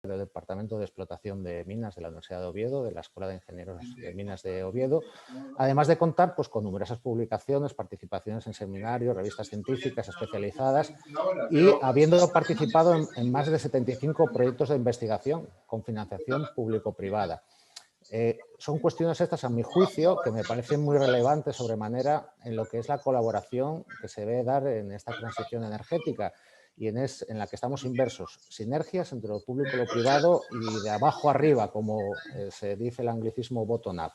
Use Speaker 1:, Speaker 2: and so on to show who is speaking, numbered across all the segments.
Speaker 1: del Departamento de Explotación de Minas de la Universidad de Oviedo, de la Escuela de Ingenieros de Minas de Oviedo, además de contar pues, con numerosas publicaciones, participaciones en seminarios, revistas científicas especializadas y habiendo participado en más de 75 proyectos de investigación con financiación público-privada. Son cuestiones estas, a mi juicio, que me parecen muy relevantes sobremanera en lo que es la colaboración que se debe dar en esta transición energética y en la que estamos inversos, sinergias entre lo público y lo privado y de abajo arriba, como se dice el anglicismo bottom-up.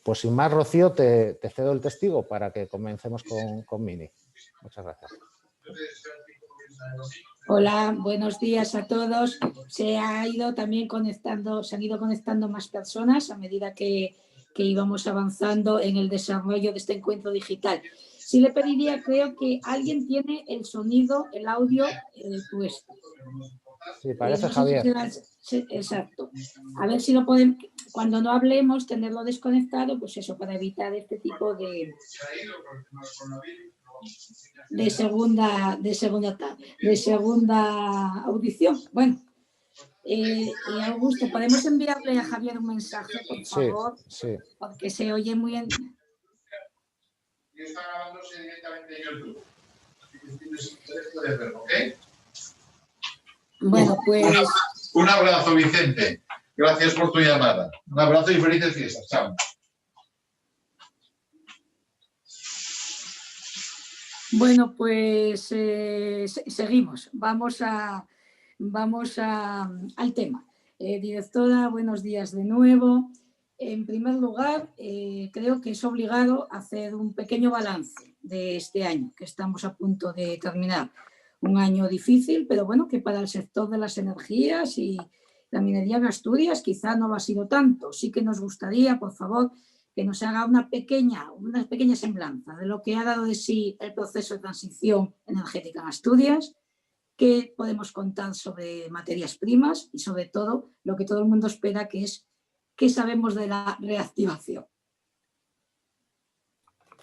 Speaker 1: Pues sin más, Rocío, te cedo el testigo para que comencemos con Mini. Muchas gracias.
Speaker 2: Hola, buenos días a todos. Se han ido conectando más personas a medida que íbamos avanzando en el desarrollo de este encuentro digital. Sí le pediría, creo que alguien tiene el sonido, el audio puesto.
Speaker 1: Sí, parece Javier.
Speaker 2: Exacto. A ver si lo pueden, cuando no hablemos, tenerlo desconectado, pues eso, para evitar este tipo de segunda audición. Bueno, y Augusto, ¿podemos enviarle a Javier un mensaje, por favor?
Speaker 1: Sí.
Speaker 2: Porque se oye muy bien.
Speaker 3: Y está grabándose directamente en YouTube. Así que tienes interés, puedes verlo, ¿ok?
Speaker 2: Bueno, pues...
Speaker 3: Un abrazo, Vicente. Gracias por tu llamada. Un abrazo y felices fiestas. Chao.
Speaker 2: Bueno, pues seguimos. Vamos al tema. Directora, buenos días de nuevo. En primer lugar, creo que es obligado hacer un pequeño balance de este año, que estamos a punto de terminar. Un año difícil, pero bueno, que para el sector de las energías y la minería en Asturias quizá no lo ha sido tanto. Sí que nos gustaría, por favor, que nos haga una pequeña semblanza de lo que ha dado de sí el proceso de transición energética en Asturias, qué podemos contar sobre materias primas y sobre todo lo que todo el mundo espera, que es qué sabemos de la reactivación.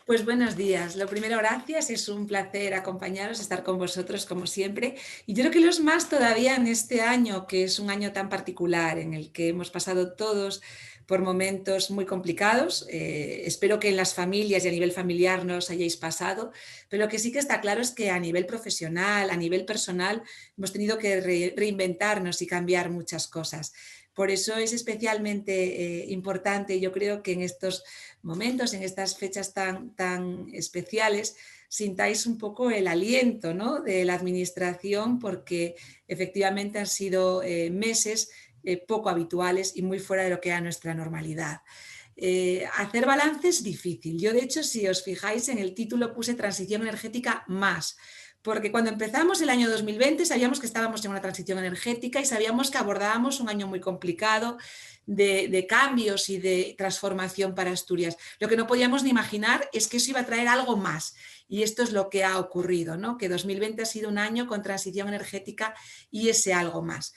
Speaker 4: Pues buenos días. Lo primero, gracias. Es un placer acompañaros, estar con vosotros como siempre. Y yo creo que los más todavía en este año, que es un año tan particular en el que hemos pasado todos por momentos muy complicados. Espero que en las familias y a nivel familiar no os hayáis pasado, pero lo que sí que está claro es que a nivel profesional, a nivel personal, hemos tenido que reinventarnos y cambiar muchas cosas. Por eso es especialmente importante, yo creo que en estos momentos, en estas fechas tan especiales, sintáis un poco el aliento, ¿no?, de la administración, porque efectivamente han sido meses poco habituales y muy fuera de lo que era nuestra normalidad. Hacer balance es difícil. Yo, de hecho, si os fijáis en el título puse transición energética más, porque cuando empezamos el año 2020 sabíamos que estábamos en una transición energética y sabíamos que abordábamos un año muy complicado de cambios y de transformación para Asturias. Lo que no podíamos ni imaginar es que eso iba a traer algo más. Y esto es lo que ha ocurrido, ¿no?, que 2020 ha sido un año con transición energética y ese algo más.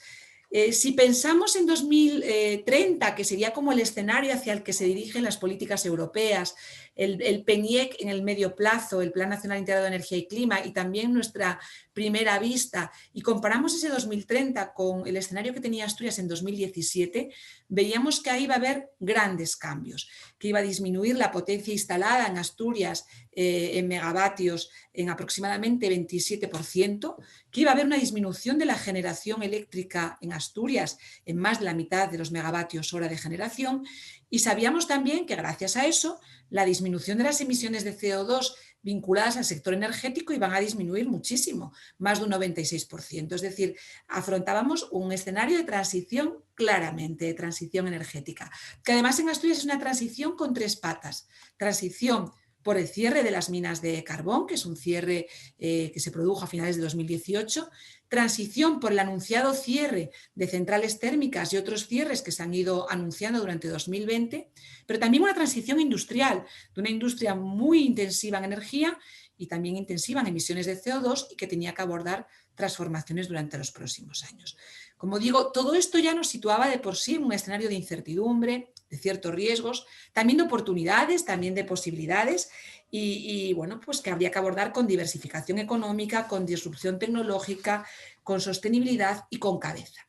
Speaker 4: Si pensamos en 2030, que sería como el escenario hacia el que se dirigen las políticas europeas, el PNIEC en el medio plazo, el Plan Nacional Integrado de Energía y Clima, y también nuestra primera vista, y comparamos ese 2030 con el escenario que tenía Asturias en 2017, veíamos que ahí iba a haber grandes cambios, que iba a disminuir la potencia instalada en Asturias en megavatios en aproximadamente 27%, que iba a haber una disminución de la generación eléctrica en Asturias en más de la mitad de los megavatios hora de generación, y sabíamos también que gracias a eso la disminución de las emisiones de CO2 vinculadas al sector energético iban a disminuir muchísimo, más de un 96%. Es decir, afrontábamos un escenario de transición, claramente, de transición energética, que además en Asturias es una transición con tres patas. Transición por el cierre de las minas de carbón, que es un cierre que se produjo a finales de 2018, transición por el anunciado cierre de centrales térmicas y otros cierres que se han ido anunciando durante 2020, pero también una transición industrial, de una industria muy intensiva en energía y también intensiva en emisiones de CO2 y que tenía que abordar transformaciones durante los próximos años. Como digo, todo esto ya nos situaba de por sí en un escenario de incertidumbre, de ciertos riesgos, también de oportunidades, también de posibilidades y bueno, pues que habría que abordar con diversificación económica, con disrupción tecnológica, con sostenibilidad y con cabeza.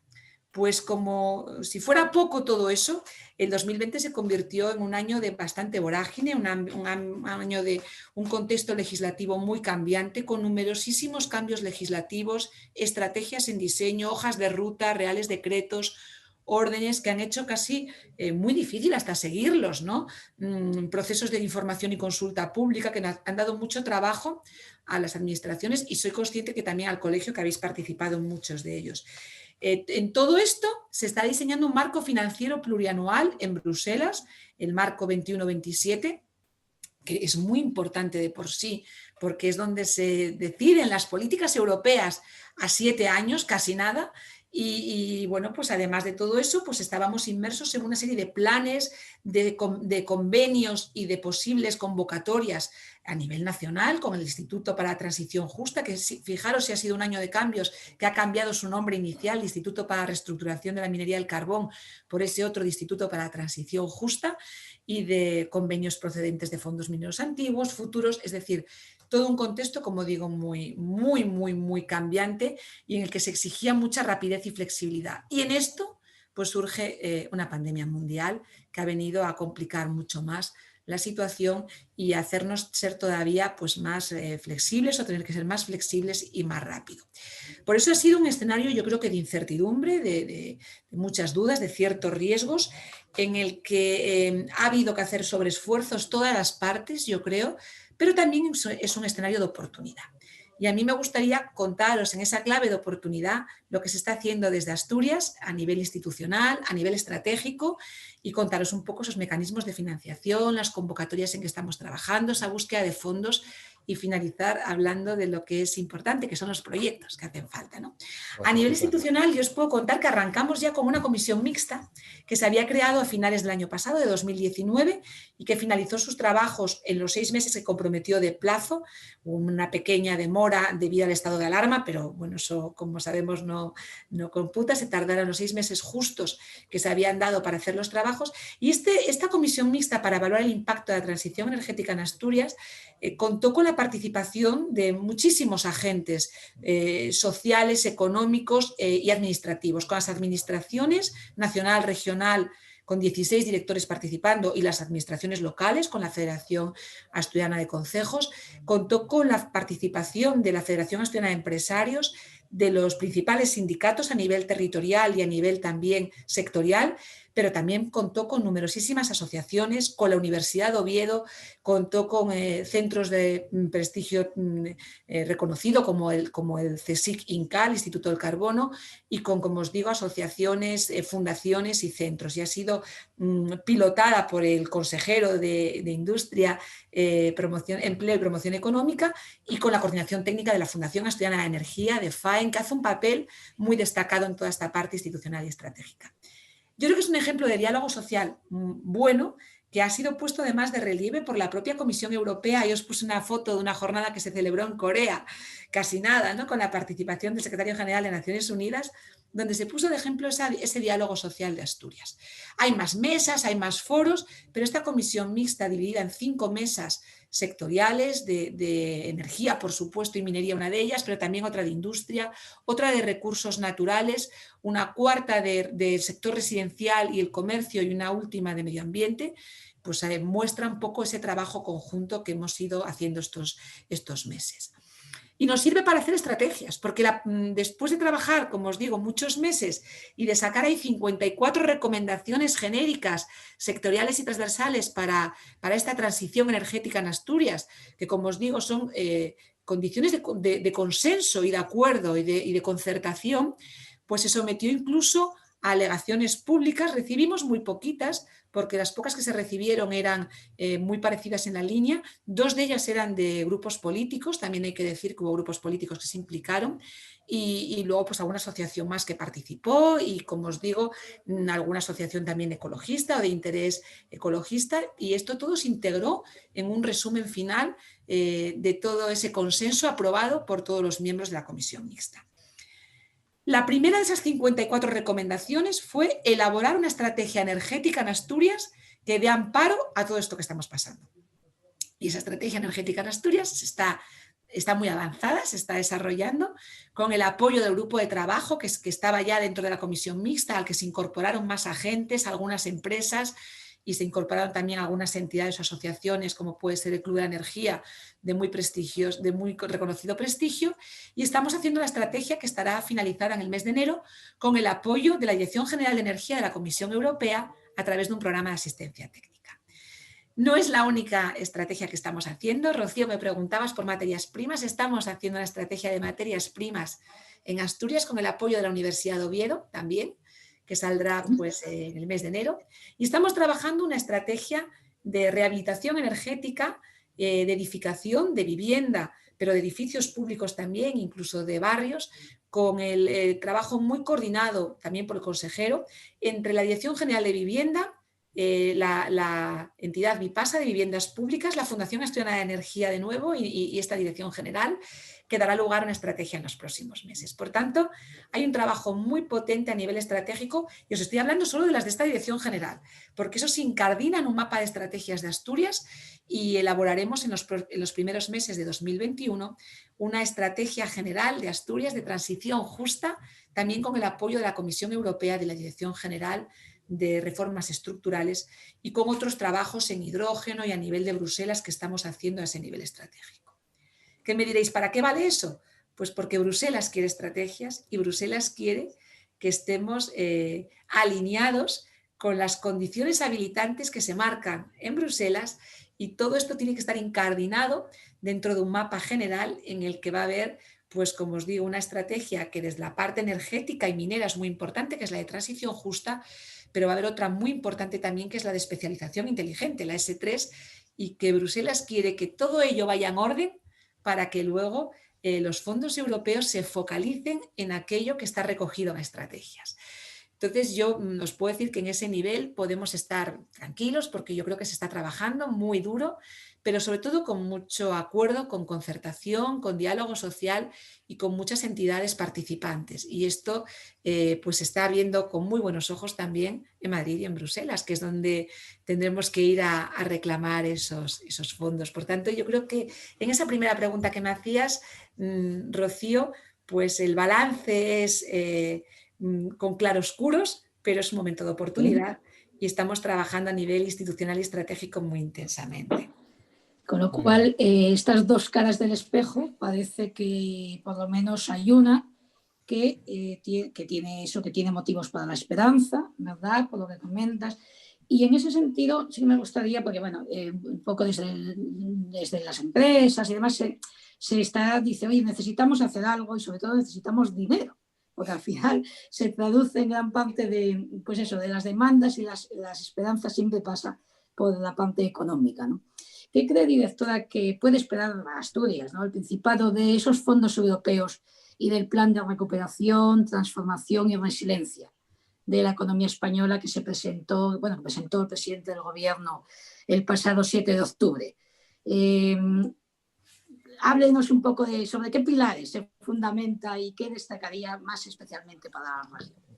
Speaker 4: pues como si fuera poco todo eso, el 2020 se convirtió en un año de bastante vorágine, un año de un contexto legislativo muy cambiante, con numerosísimos cambios legislativos, estrategias en diseño, hojas de ruta, reales decretos, órdenes que han hecho casi muy difícil hasta seguirlos, ¿no? Procesos de información y consulta pública que han dado mucho trabajo a las administraciones, y soy consciente que también al colegio, que habéis participado en muchos de ellos. En todo esto se está diseñando un marco financiero plurianual en Bruselas, el marco 21-27, que es muy importante de por sí, porque es donde se deciden las políticas europeas a 7 años, casi nada. Y bueno, pues además de todo eso, pues estábamos inmersos en una serie de planes, de convenios y de posibles convocatorias a nivel nacional con el Instituto para la Transición Justa, que fijaros si ha sido un año de cambios, que ha cambiado su nombre inicial, Instituto para la Reestructuración de la Minería del Carbón, por ese otro Instituto para la Transición Justa, y de convenios procedentes de fondos mineros antiguos, futuros, es decir, todo un contexto, como digo, muy cambiante, y en el que se exigía mucha rapidez y flexibilidad. Y en esto pues surge una pandemia mundial que ha venido a complicar mucho más la situación y a hacernos ser todavía pues más flexibles, o tener que ser más flexibles y más rápido. Por eso ha sido un escenario, yo creo que de incertidumbre, de muchas dudas, de ciertos riesgos, en el que ha habido que hacer sobreesfuerzos todas las partes, yo creo, pero también es un escenario de oportunidad. Y a mí me gustaría contaros en esa clave de oportunidad lo que se está haciendo desde Asturias a nivel institucional, a nivel estratégico, y contaros un poco esos mecanismos de financiación, las convocatorias en que estamos trabajando, esa búsqueda de fondos, y finalizar hablando de lo que es importante, que son los proyectos que hacen falta, ¿no? A nivel institucional, yo os puedo contar que arrancamos ya con una comisión mixta que se había creado a finales del año pasado, de 2019, y que finalizó sus trabajos en los 6 meses que comprometió de plazo. Una pequeña demora debido al estado de alarma, pero bueno, eso como sabemos no computa, se tardaron los 6 meses justos que se habían dado para hacer los trabajos. Y esta comisión mixta para evaluar el impacto de la transición energética en Asturias contó con la participación de muchísimos agentes sociales, económicos y administrativos, con las administraciones nacional, regional, con 16 directores participando, y las administraciones locales, con la Federación Asturiana de Concejos. Contó con la participación de la Federación Asturiana de Empresarios, de los principales sindicatos a nivel territorial y a nivel también sectorial, pero también contó con numerosísimas asociaciones, con la Universidad de Oviedo, contó con centros de prestigio reconocido como el CSIC-INCAL, Instituto del Carbono, y con, como os digo, asociaciones, fundaciones y centros. Y ha sido pilotada por el consejero de Industria, Empleo y Promoción Económica, y con la coordinación técnica de la Fundación Asturiana de Energía, de FAEN, que hace un papel muy destacado en toda esta parte institucional y estratégica. Yo creo que es un ejemplo de diálogo social bueno, que ha sido puesto además de relieve por la propia Comisión Europea. Yo os puse una foto de una jornada que se celebró en Corea, casi nada, ¿no?, con la participación del secretario general de Naciones Unidas, donde se puso de ejemplo ese diálogo social de Asturias. Hay más mesas, hay más foros, pero esta comisión mixta, dividida en 5 mesas sectoriales, de energía, por supuesto, y minería, una de ellas, pero también otra de industria, otra de recursos naturales, una cuarta del sector residencial y el comercio, y una última de medio ambiente, pues muestra un poco ese trabajo conjunto que hemos ido haciendo estos meses. Y nos sirve para hacer estrategias, porque después de trabajar, como os digo, muchos meses, y de sacar ahí 54 recomendaciones genéricas, sectoriales y transversales para esta transición energética en Asturias, que, como os digo, son condiciones de consenso y de acuerdo y de concertación, pues se sometió incluso a alegaciones públicas. Recibimos muy poquitas, porque las pocas que se recibieron eran muy parecidas en la línea. 2 de ellas eran de grupos políticos, también hay que decir que hubo grupos políticos que se implicaron, y luego pues alguna asociación más que participó, y, como os digo, alguna asociación también ecologista o de interés ecologista, y esto todo se integró en un resumen final de todo ese consenso aprobado por todos los miembros de la comisión mixta. La primera de esas 54 recomendaciones fue elaborar una estrategia energética en Asturias que dé amparo a todo esto que estamos pasando. Y esa estrategia energética en Asturias está está muy avanzada, se está desarrollando, con el apoyo del grupo de trabajo que estaba ya dentro de la comisión mixta, al que se incorporaron más agentes, algunas empresas, y se incorporaron también algunas entidades o asociaciones, como puede ser el Club de la Energía, de muy reconocido prestigio, y estamos haciendo la estrategia que estará finalizada en el mes de enero con el apoyo de la Dirección General de Energía de la Comisión Europea a través de un programa de asistencia técnica. No es la única estrategia que estamos haciendo. Rocío, me preguntabas por materias primas. Estamos haciendo una estrategia de materias primas en Asturias con el apoyo de la Universidad de Oviedo también, que saldrá pues, en el mes de enero. Y estamos trabajando una estrategia de rehabilitación energética, de edificación, de vivienda, pero de edificios públicos también, incluso de barrios, con el trabajo muy coordinado también por el consejero entre la Dirección General de Vivienda, la entidad Vipasa de Viviendas Públicas, la Fundación Asturiana de Energía de nuevo y esta Dirección General, que dará lugar a una estrategia en los próximos meses. Por tanto, hay un trabajo muy potente a nivel estratégico y os estoy hablando solo de las de esta Dirección General, porque eso se incardina en un mapa de estrategias de Asturias y elaboraremos en los primeros meses de 2021 una estrategia general de Asturias de transición justa, también con el apoyo de la Comisión Europea de la Dirección General de Reformas Estructurales y con otros trabajos en hidrógeno y a nivel de Bruselas que estamos haciendo a ese nivel estratégico. ¿Qué me diréis? ¿Para qué vale eso? Pues porque Bruselas quiere estrategias y Bruselas quiere que estemos alineados con las condiciones habilitantes que se marcan en Bruselas y todo esto tiene que estar incardinado dentro de un mapa general en el que va a haber, pues como os digo, una estrategia que desde la parte energética y minera es muy importante, que es la de transición justa, pero va a haber otra muy importante también que es la de especialización inteligente, la S3, y que Bruselas quiere que todo ello vaya en orden para que luego los fondos europeos se focalicen en aquello que está recogido en estrategias. Entonces yo os puedo decir que en ese nivel podemos estar tranquilos porque yo creo que se está trabajando muy duro, pero sobre todo con mucho acuerdo, con concertación, con diálogo social y con muchas entidades participantes. Y esto pues se está viendo con muy buenos ojos también en Madrid y en Bruselas, que es donde tendremos que ir a reclamar esos fondos. Por tanto, yo creo que en esa primera pregunta que me hacías, Rocío, pues el balance es con claroscuros, pero es un momento de oportunidad y estamos trabajando a nivel institucional y estratégico muy intensamente.
Speaker 2: Con lo cual, estas dos caras del espejo parece que por lo menos hay una que tiene motivos para la esperanza, ¿verdad? Por lo que comentas. Y en ese sentido sí que me gustaría, porque bueno, un poco desde las empresas y demás dice, oye, necesitamos hacer algo y sobre todo necesitamos dinero, porque al final se traduce en gran parte de, pues eso, de las demandas y las esperanzas siempre pasa por la parte económica, ¿no? ¿Qué cree, directora, que puede esperar a Asturias, ¿no? El Principado de esos fondos europeos y del Plan de Recuperación, Transformación y Resiliencia de la economía española que presentó el presidente del Gobierno el pasado 7 de octubre? Háblenos un poco sobre qué pilares se fundamenta y qué destacaría más especialmente para la región.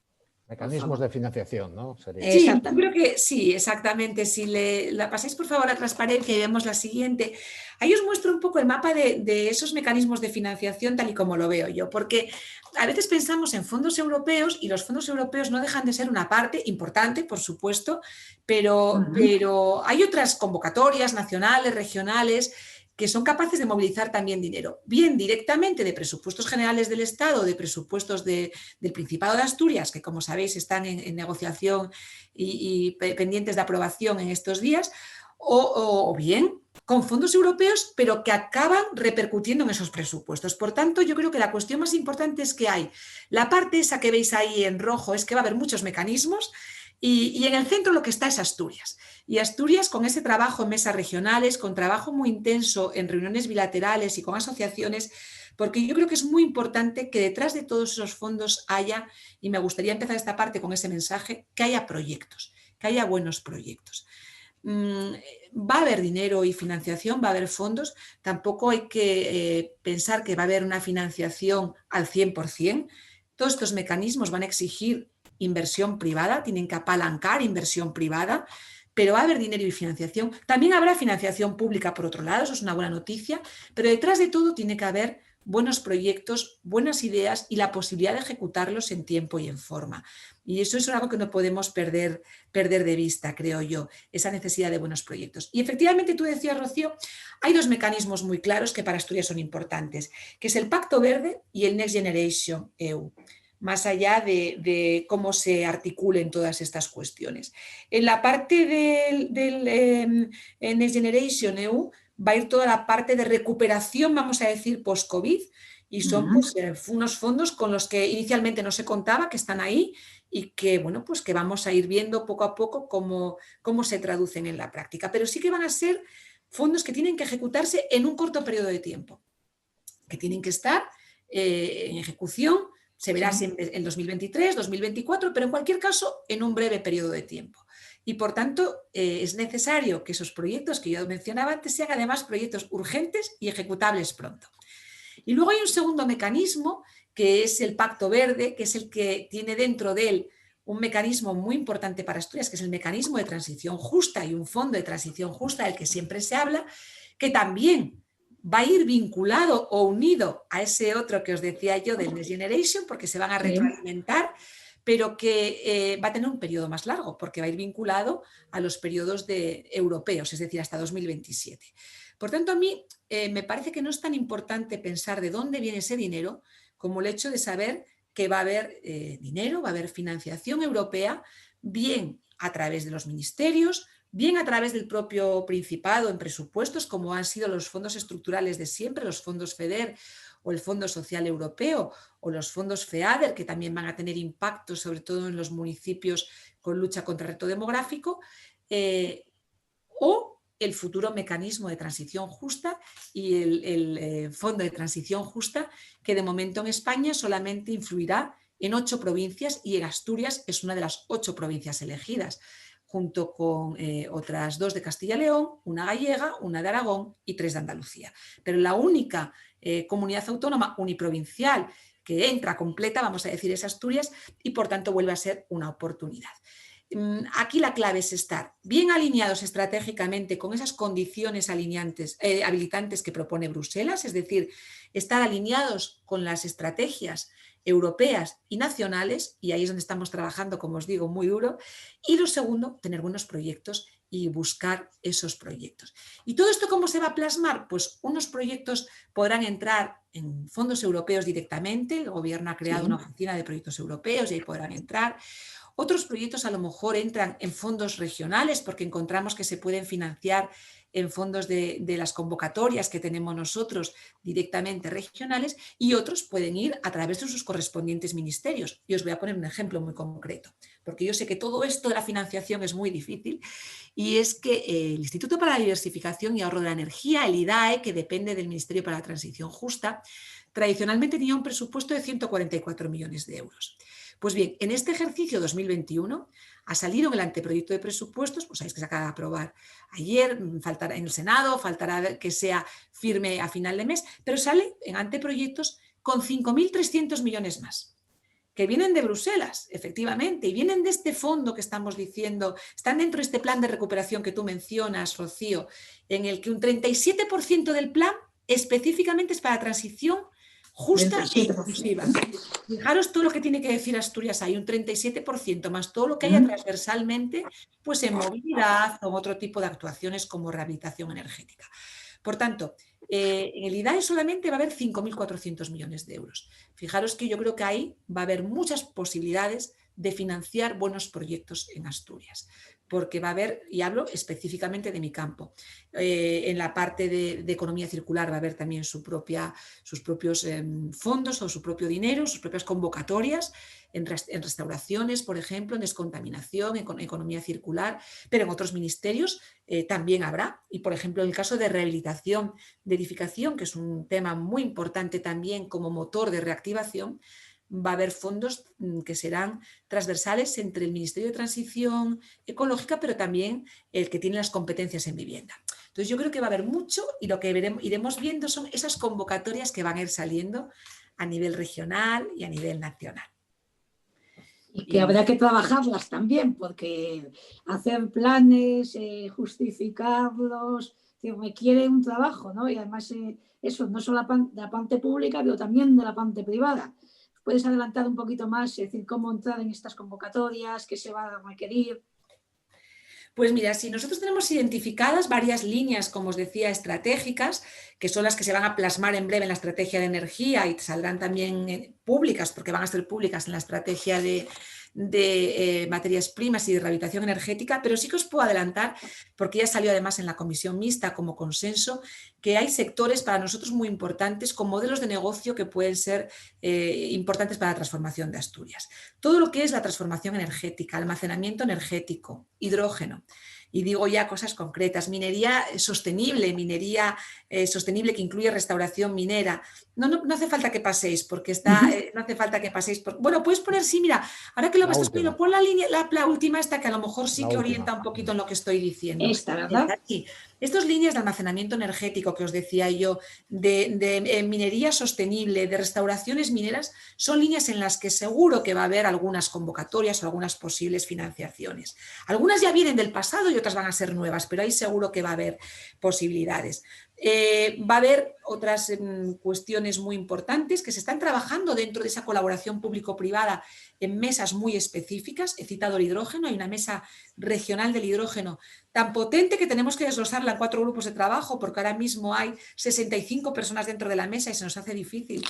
Speaker 1: Mecanismos de financiación, ¿no?
Speaker 4: Sí, yo creo que sí, exactamente. Si la pasáis por favor a transparencia y vemos la siguiente, ahí os muestro un poco el mapa de esos mecanismos de financiación tal y como lo veo yo, porque a veces pensamos en fondos europeos y los fondos europeos no dejan de ser una parte importante, por supuesto, pero hay otras convocatorias nacionales, regionales, que son capaces de movilizar también dinero, bien directamente de presupuestos generales del Estado, de presupuestos del Principado de Asturias, que como sabéis están en negociación y pendientes de aprobación en estos días, o bien con fondos europeos, pero que acaban repercutiendo en esos presupuestos. Por tanto, yo creo que la cuestión más importante es que hay la parte esa que veis ahí en rojo, es que va a haber muchos mecanismos, y en el centro lo que está es Asturias. Y Asturias, con ese trabajo en mesas regionales, con trabajo muy intenso en reuniones bilaterales y con asociaciones, porque yo creo que es muy importante que detrás de todos esos fondos haya, y me gustaría empezar esta parte con ese mensaje, que haya proyectos, que haya buenos proyectos. Va a haber dinero y financiación, va a haber fondos, tampoco hay que pensar que va a haber una financiación al 100%. Todos estos mecanismos van a exigir inversión privada, tienen que apalancar inversión privada, pero va a haber dinero y financiación. También habrá financiación pública por otro lado, eso es una buena noticia, pero detrás de todo tiene que haber buenos proyectos, buenas ideas y la posibilidad de ejecutarlos en tiempo y en forma. Y eso es algo que no podemos perder de vista, creo yo, esa necesidad de buenos proyectos. Y efectivamente, tú decías, Rocío, hay dos mecanismos muy claros que para Asturias son importantes, que es el Pacto Verde y el Next Generation EU, más allá de cómo se articulen todas estas cuestiones. En la parte del Next Generation EU, va a ir toda la parte de recuperación, vamos a decir, post-COVID, y son pues, unos fondos con los que inicialmente no se contaba, que están ahí y que, bueno, pues que vamos a ir viendo poco a poco cómo se traducen en la práctica. Pero sí que van a ser fondos que tienen que ejecutarse en un corto periodo de tiempo, que tienen que estar en ejecución, se verá siempre en 2023, 2024, pero en cualquier caso en un breve periodo de tiempo. Y por tanto, es necesario que esos proyectos que yo mencionaba antes sean además proyectos urgentes y ejecutables pronto. Y luego hay un segundo mecanismo, que es el Pacto Verde, que es el que tiene dentro de él un mecanismo muy importante para Asturias, que es el mecanismo de transición justa y un fondo de transición justa del que siempre se habla, que también va a ir vinculado o unido a ese otro que os decía yo del Next Generation, porque se van a retroalimentar, pero que va a tener un periodo más largo, porque va a ir vinculado a los periodos europeos, es decir, hasta 2027. Por tanto, a mí me parece que no es tan importante pensar de dónde viene ese dinero como el hecho de saber que va a haber dinero, va a haber financiación europea, bien a través de los ministerios, bien a través del propio Principado en presupuestos, como han sido los fondos estructurales de siempre, los fondos FEDER o el Fondo Social Europeo o los fondos FEADER, que también van a tener impacto sobre todo en los municipios con lucha contra el reto demográfico, o el futuro mecanismo de transición justa y el Fondo de Transición Justa, que de momento en España solamente influirá en 8 provincias y en Asturias es una de las 8 provincias elegidas, junto con otras 2 de Castilla y León, una gallega, una de Aragón y 3 de Andalucía. Pero la única comunidad autónoma uniprovincial que entra completa, vamos a decir, es Asturias y por tanto vuelve a ser una oportunidad. Aquí la clave es estar bien alineados estratégicamente con esas condiciones habilitantes que propone Bruselas, es decir, estar alineados con las estrategias europeas y nacionales, y ahí es donde estamos trabajando, como os digo, muy duro. Y lo segundo, tener buenos proyectos y buscar esos proyectos. ¿Y todo esto cómo se va a plasmar? Pues unos proyectos podrán entrar en fondos europeos directamente, el gobierno ha creado una oficina de proyectos europeos y ahí podrán entrar. Otros proyectos a lo mejor entran en fondos regionales porque encontramos que se pueden financiar en fondos de las convocatorias que tenemos nosotros directamente regionales, y otros pueden ir a través de sus correspondientes ministerios. Y os voy a poner un ejemplo muy concreto, porque yo sé que todo esto de la financiación es muy difícil, y es que el Instituto para la Diversificación y Ahorro de la Energía, el IDAE, que depende del Ministerio para la Transición Justa, tradicionalmente tenía un presupuesto de 144 millones de euros. Pues bien, en este ejercicio 2021 ha salido en el anteproyecto de presupuestos, pues sabéis que se acaba de aprobar ayer, faltará en el Senado, faltará que sea firme a final de mes, pero sale en anteproyectos con 5.300 millones más, que vienen de Bruselas, efectivamente, y vienen de este fondo que estamos diciendo, están dentro de este plan de recuperación que tú mencionas, Rocío, en el que un 37% del plan específicamente es para transición justa e inclusiva. Fijaros todo lo que tiene que decir Asturias, hay un 37% más todo lo que haya transversalmente, pues en movilidad o otro tipo de actuaciones como rehabilitación energética. Por tanto, en el IDAE solamente va a haber 5.400 millones de euros. Fijaros que yo creo que ahí va a haber muchas posibilidades de financiar buenos proyectos en Asturias, porque va a haber, y hablo específicamente de mi campo, en la parte de economía circular va a haber también sus propios fondos o su propio dinero, sus propias convocatorias en restauraciones, por ejemplo, en descontaminación, en economía circular, pero en otros ministerios también habrá. Y, por ejemplo, en el caso de rehabilitación de edificación, que es un tema muy importante también como motor de reactivación, va a haber fondos que serán transversales entre el Ministerio de Transición Ecológica, pero también el que tiene las competencias en vivienda. Entonces yo creo que va a haber mucho, y lo que iremos viendo son esas convocatorias que van a ir saliendo a nivel regional y a nivel nacional.
Speaker 2: Y que habrá que trabajarlas también, porque hacer planes, justificarlos, requiere un trabajo, ¿no? Y además eso, no solo de la parte pública, pero también de la parte privada. ¿Puedes adelantar un poquito más, es decir, cómo entrar en estas convocatorias, qué se va a requerir?
Speaker 4: Pues mira, si nosotros tenemos identificadas varias líneas, como os decía, estratégicas, que son las que se van a plasmar en breve en la estrategia de energía y saldrán también públicas, porque van a ser públicas en la estrategia de materias primas y de rehabilitación energética, pero sí que os puedo adelantar, porque ya salió además en la comisión mixta como consenso, que hay sectores para nosotros muy importantes con modelos de negocio que pueden ser importantes para la transformación de Asturias. Todo lo que es la transformación energética, almacenamiento energético, hidrógeno. Y digo ya cosas concretas, minería sostenible que incluye restauración minera. No hace falta que paséis, porque está, no hace falta que paséis. Bueno, puedes poner, sí, mira, ahora que lo estás poniendo, pon la línea, la última esta, que a lo mejor sí que orienta un poquito en lo que estoy diciendo.
Speaker 2: Esta, ¿verdad?
Speaker 4: Aquí. Estas líneas de almacenamiento energético que os decía yo, de minería sostenible, de restauraciones mineras, son líneas en las que seguro que va a haber algunas convocatorias o algunas posibles financiaciones. Algunas ya vienen del pasado y otras van a ser nuevas, pero ahí seguro que va a haber posibilidades. Va a haber otras cuestiones muy importantes que se están trabajando dentro de esa colaboración público-privada en mesas muy específicas. He citado el hidrógeno, hay una mesa regional del hidrógeno tan potente que tenemos que desglosarla en 4 grupos de trabajo, porque ahora mismo hay 65 personas dentro de la mesa y se nos hace difícil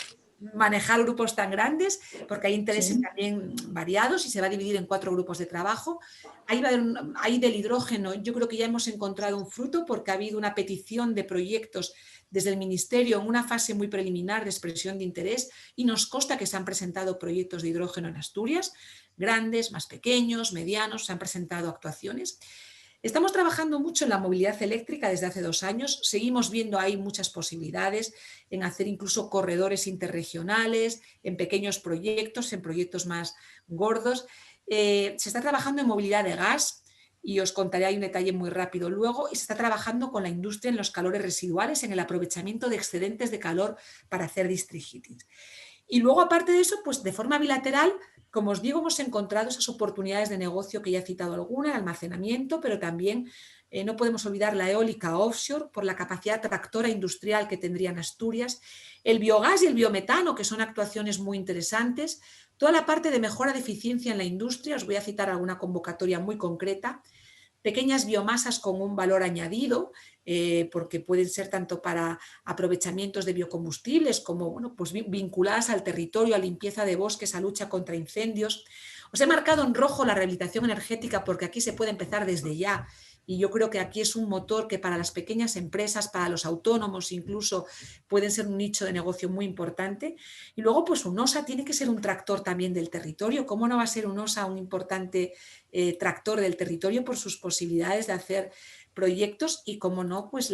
Speaker 4: manejar grupos tan grandes, porque hay intereses también variados y se va a dividir en 4 grupos de trabajo. Ahí del hidrógeno yo creo que ya hemos encontrado un fruto, porque ha habido una petición de proyectos desde el Ministerio en una fase muy preliminar de expresión de interés, y nos consta que se han presentado proyectos de hidrógeno en Asturias, grandes, más pequeños, medianos, se han presentado actuaciones. Estamos trabajando mucho en la movilidad eléctrica desde hace 2 años, seguimos viendo ahí muchas posibilidades en hacer incluso corredores interregionales, en pequeños proyectos, en proyectos más gordos. Se está trabajando en movilidad de gas, y os contaré ahí un detalle muy rápido luego, y se está trabajando con la industria en los calores residuales, en el aprovechamiento de excedentes de calor para hacer district heating. Y luego, aparte de eso, pues de forma bilateral, como os digo, hemos encontrado esas oportunidades de negocio que ya he citado alguna, el almacenamiento, pero también no podemos olvidar la eólica offshore por la capacidad tractora industrial que tendrían Asturias, el biogás y el biometano, que son actuaciones muy interesantes, toda la parte de mejora de eficiencia en la industria. Os voy a citar alguna convocatoria muy concreta. Pequeñas biomasas con un valor añadido, porque pueden ser tanto para aprovechamientos de biocombustibles como pues vinculadas al territorio, a limpieza de bosques, a lucha contra incendios. Os he marcado en rojo la rehabilitación energética, porque aquí se puede empezar desde ya. Y yo creo que aquí es un motor que para las pequeñas empresas, para los autónomos incluso, pueden ser un nicho de negocio muy importante. Y luego, pues UNOSA tiene que ser un tractor también del territorio. ¿Cómo no va a ser UNOSA un importante tractor del territorio por sus posibilidades de hacer proyectos y, como no, pues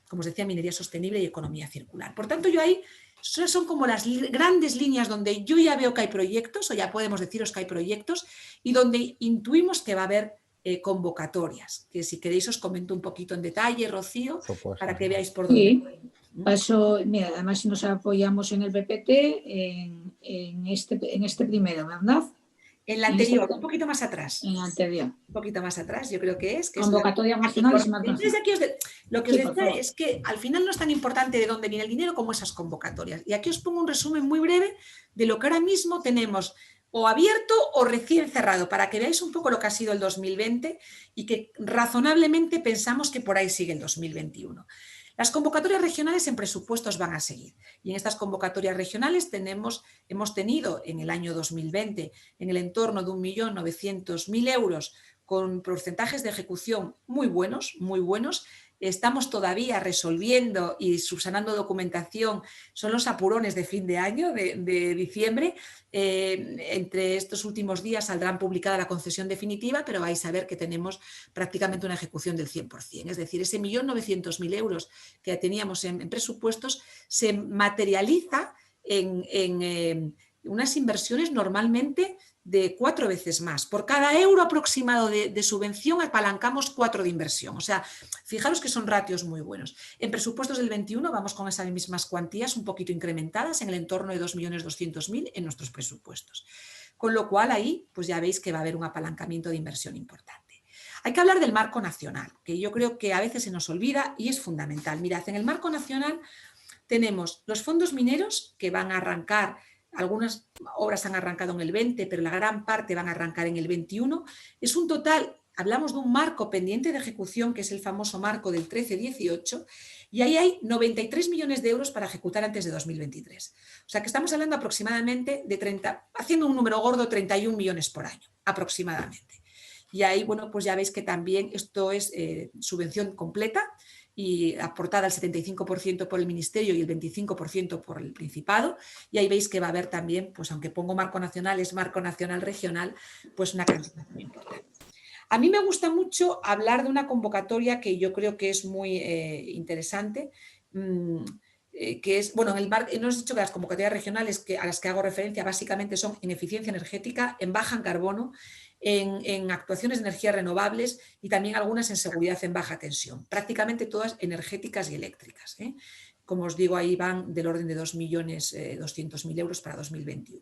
Speaker 4: como os decía, minería sostenible y economía circular? Por tanto, yo ahí son como las grandes líneas donde yo ya veo que hay proyectos, o ya podemos deciros que hay proyectos, y donde intuimos que va a haber convocatorias, que si queréis os comento un poquito en detalle, Rocío, para que veáis por dónde.
Speaker 2: Paso, mira, además nos apoyamos en el PPT, en este primero, ¿verdad?
Speaker 4: En la anterior, un poquito más atrás.
Speaker 2: En la anterior.
Speaker 4: Un poquito más atrás, yo creo que es.
Speaker 2: Convocatorias nacionales más
Speaker 4: Lo que os decía es que al final no es tan importante de dónde viene el dinero como esas convocatorias. Y aquí os pongo un resumen muy breve de lo que ahora mismo tenemos o abierto o recién cerrado, para que veáis un poco lo que ha sido el 2020 y que razonablemente pensamos que por ahí sigue el 2021. Las convocatorias regionales en presupuestos van a seguir, y en estas convocatorias regionales hemos tenido en el año 2020 en el entorno de 1.900.000 euros, con porcentajes de ejecución muy buenos, muy buenos. Estamos todavía resolviendo y subsanando documentación, son los apurones de fin de año, de diciembre. Entre estos últimos días saldrán publicada la concesión definitiva, pero vais a ver que tenemos prácticamente una ejecución del 100%. Es decir, ese 1.900.000 euros que teníamos en presupuestos se materializa en unas inversiones normalmente de 4 veces más. Por cada euro aproximado de subvención apalancamos 4 de inversión. O sea, fijaros que son ratios muy buenos. En presupuestos del 21 vamos con esas mismas cuantías un poquito incrementadas, en el entorno de 2.200.000 en nuestros presupuestos. Con lo cual ahí pues ya veis que va a haber un apalancamiento de inversión importante. Hay que hablar del marco nacional, que yo creo que a veces se nos olvida y es fundamental. Mirad, en el marco nacional tenemos los fondos mineros que van a arrancar, algunas obras han arrancado en el 20, pero la gran parte van a arrancar en el 21. Es un total, hablamos de un marco pendiente de ejecución, que es el famoso marco del 13-18, y ahí hay 93 millones de euros para ejecutar antes de 2023. O sea que estamos hablando aproximadamente de 30, haciendo un número gordo, 31 millones por año, aproximadamente. Y ahí, bueno, pues ya veis que también esto es subvención completa, y aportada al 75% por el Ministerio y el 25% por el Principado, y ahí veis que va a haber también, pues aunque pongo marco nacional, es marco nacional regional, pues una cantidad muy importante. A mí me gusta mucho hablar de una convocatoria que yo creo que es muy interesante, que es, bueno, no os he dicho que las convocatorias regionales a las que hago referencia básicamente son en eficiencia energética, en baja en carbono, en actuaciones de energías renovables y también algunas en seguridad en baja tensión, prácticamente todas energéticas y eléctricas. Como os digo, ahí van del orden de 2.200.000 euros para 2021.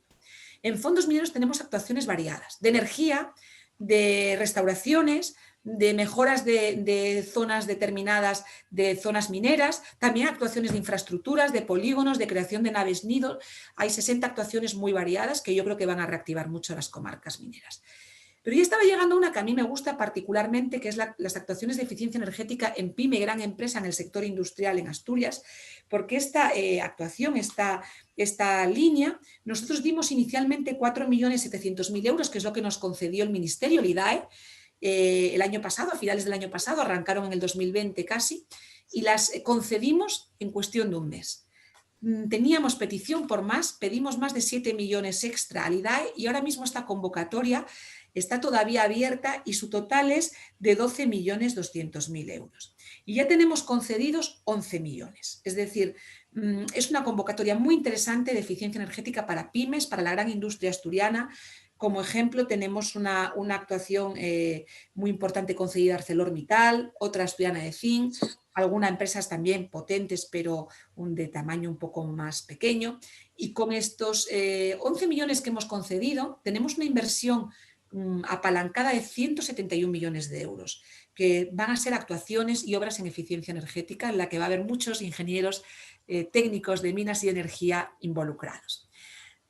Speaker 4: En fondos mineros tenemos actuaciones variadas, de energía, de restauraciones, de mejoras de zonas determinadas, de zonas mineras, también actuaciones de infraestructuras, de polígonos, de creación de naves nido. Hay 60 actuaciones muy variadas que yo creo que van a reactivar mucho las comarcas mineras. Pero ya estaba llegando una que a mí me gusta particularmente, que es las actuaciones de eficiencia energética en PYME, gran empresa en el sector industrial en Asturias, porque esta actuación, esta línea, nosotros dimos inicialmente 4.700.000 euros, que es lo que nos concedió el Ministerio, el IDAE, el año pasado, a finales del año pasado, arrancaron en el 2020 casi, y las concedimos en cuestión de un mes. Teníamos petición por más, pedimos más de 7 millones extra al IDAE y ahora mismo esta convocatoria está todavía abierta y su total es de 12.200.000 euros. Y ya tenemos concedidos 11 millones. Es decir, es una convocatoria muy interesante de eficiencia energética para pymes, para la gran industria asturiana. Como ejemplo tenemos una actuación muy importante concedida a ArcelorMittal, otra asturiana de Zinc, algunas empresas también potentes, pero de tamaño un poco más pequeño. Y con estos 11 millones que hemos concedido, tenemos una inversión apalancada de 171 millones de euros, que van a ser actuaciones y obras en eficiencia energética, en la que va a haber muchos ingenieros técnicos de minas y energía involucrados.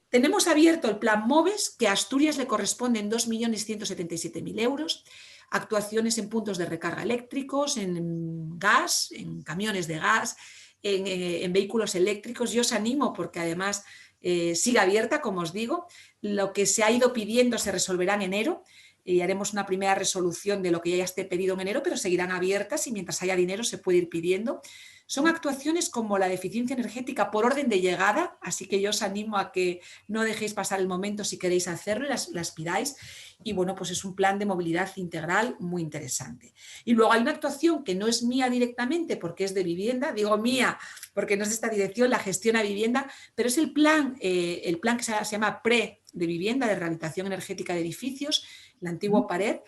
Speaker 4: Tenemos abierto el plan MOVES, que a Asturias le corresponden 2.177.000 euros, actuaciones en puntos de recarga eléctricos, en gas, en camiones de gas, en vehículos eléctricos. Yo os animo porque además sigue abierta, como os digo. Lo que se ha ido pidiendo se resolverá en enero y haremos una primera resolución de lo que ya esté pedido en enero, pero seguirán abiertas y mientras haya dinero se puede ir pidiendo. Son actuaciones como la de eficiencia energética por orden de llegada, así que yo os animo a que no dejéis pasar el momento si queréis hacerlo y las pidáis. Y bueno, pues es un plan de movilidad integral muy interesante. Y luego hay una actuación que no es mía directamente porque es de vivienda, digo mía porque no es de esta dirección, la gestión a vivienda, pero es el plan que se llama PRE de vivienda, de rehabilitación energética de edificios, la antigua Pared,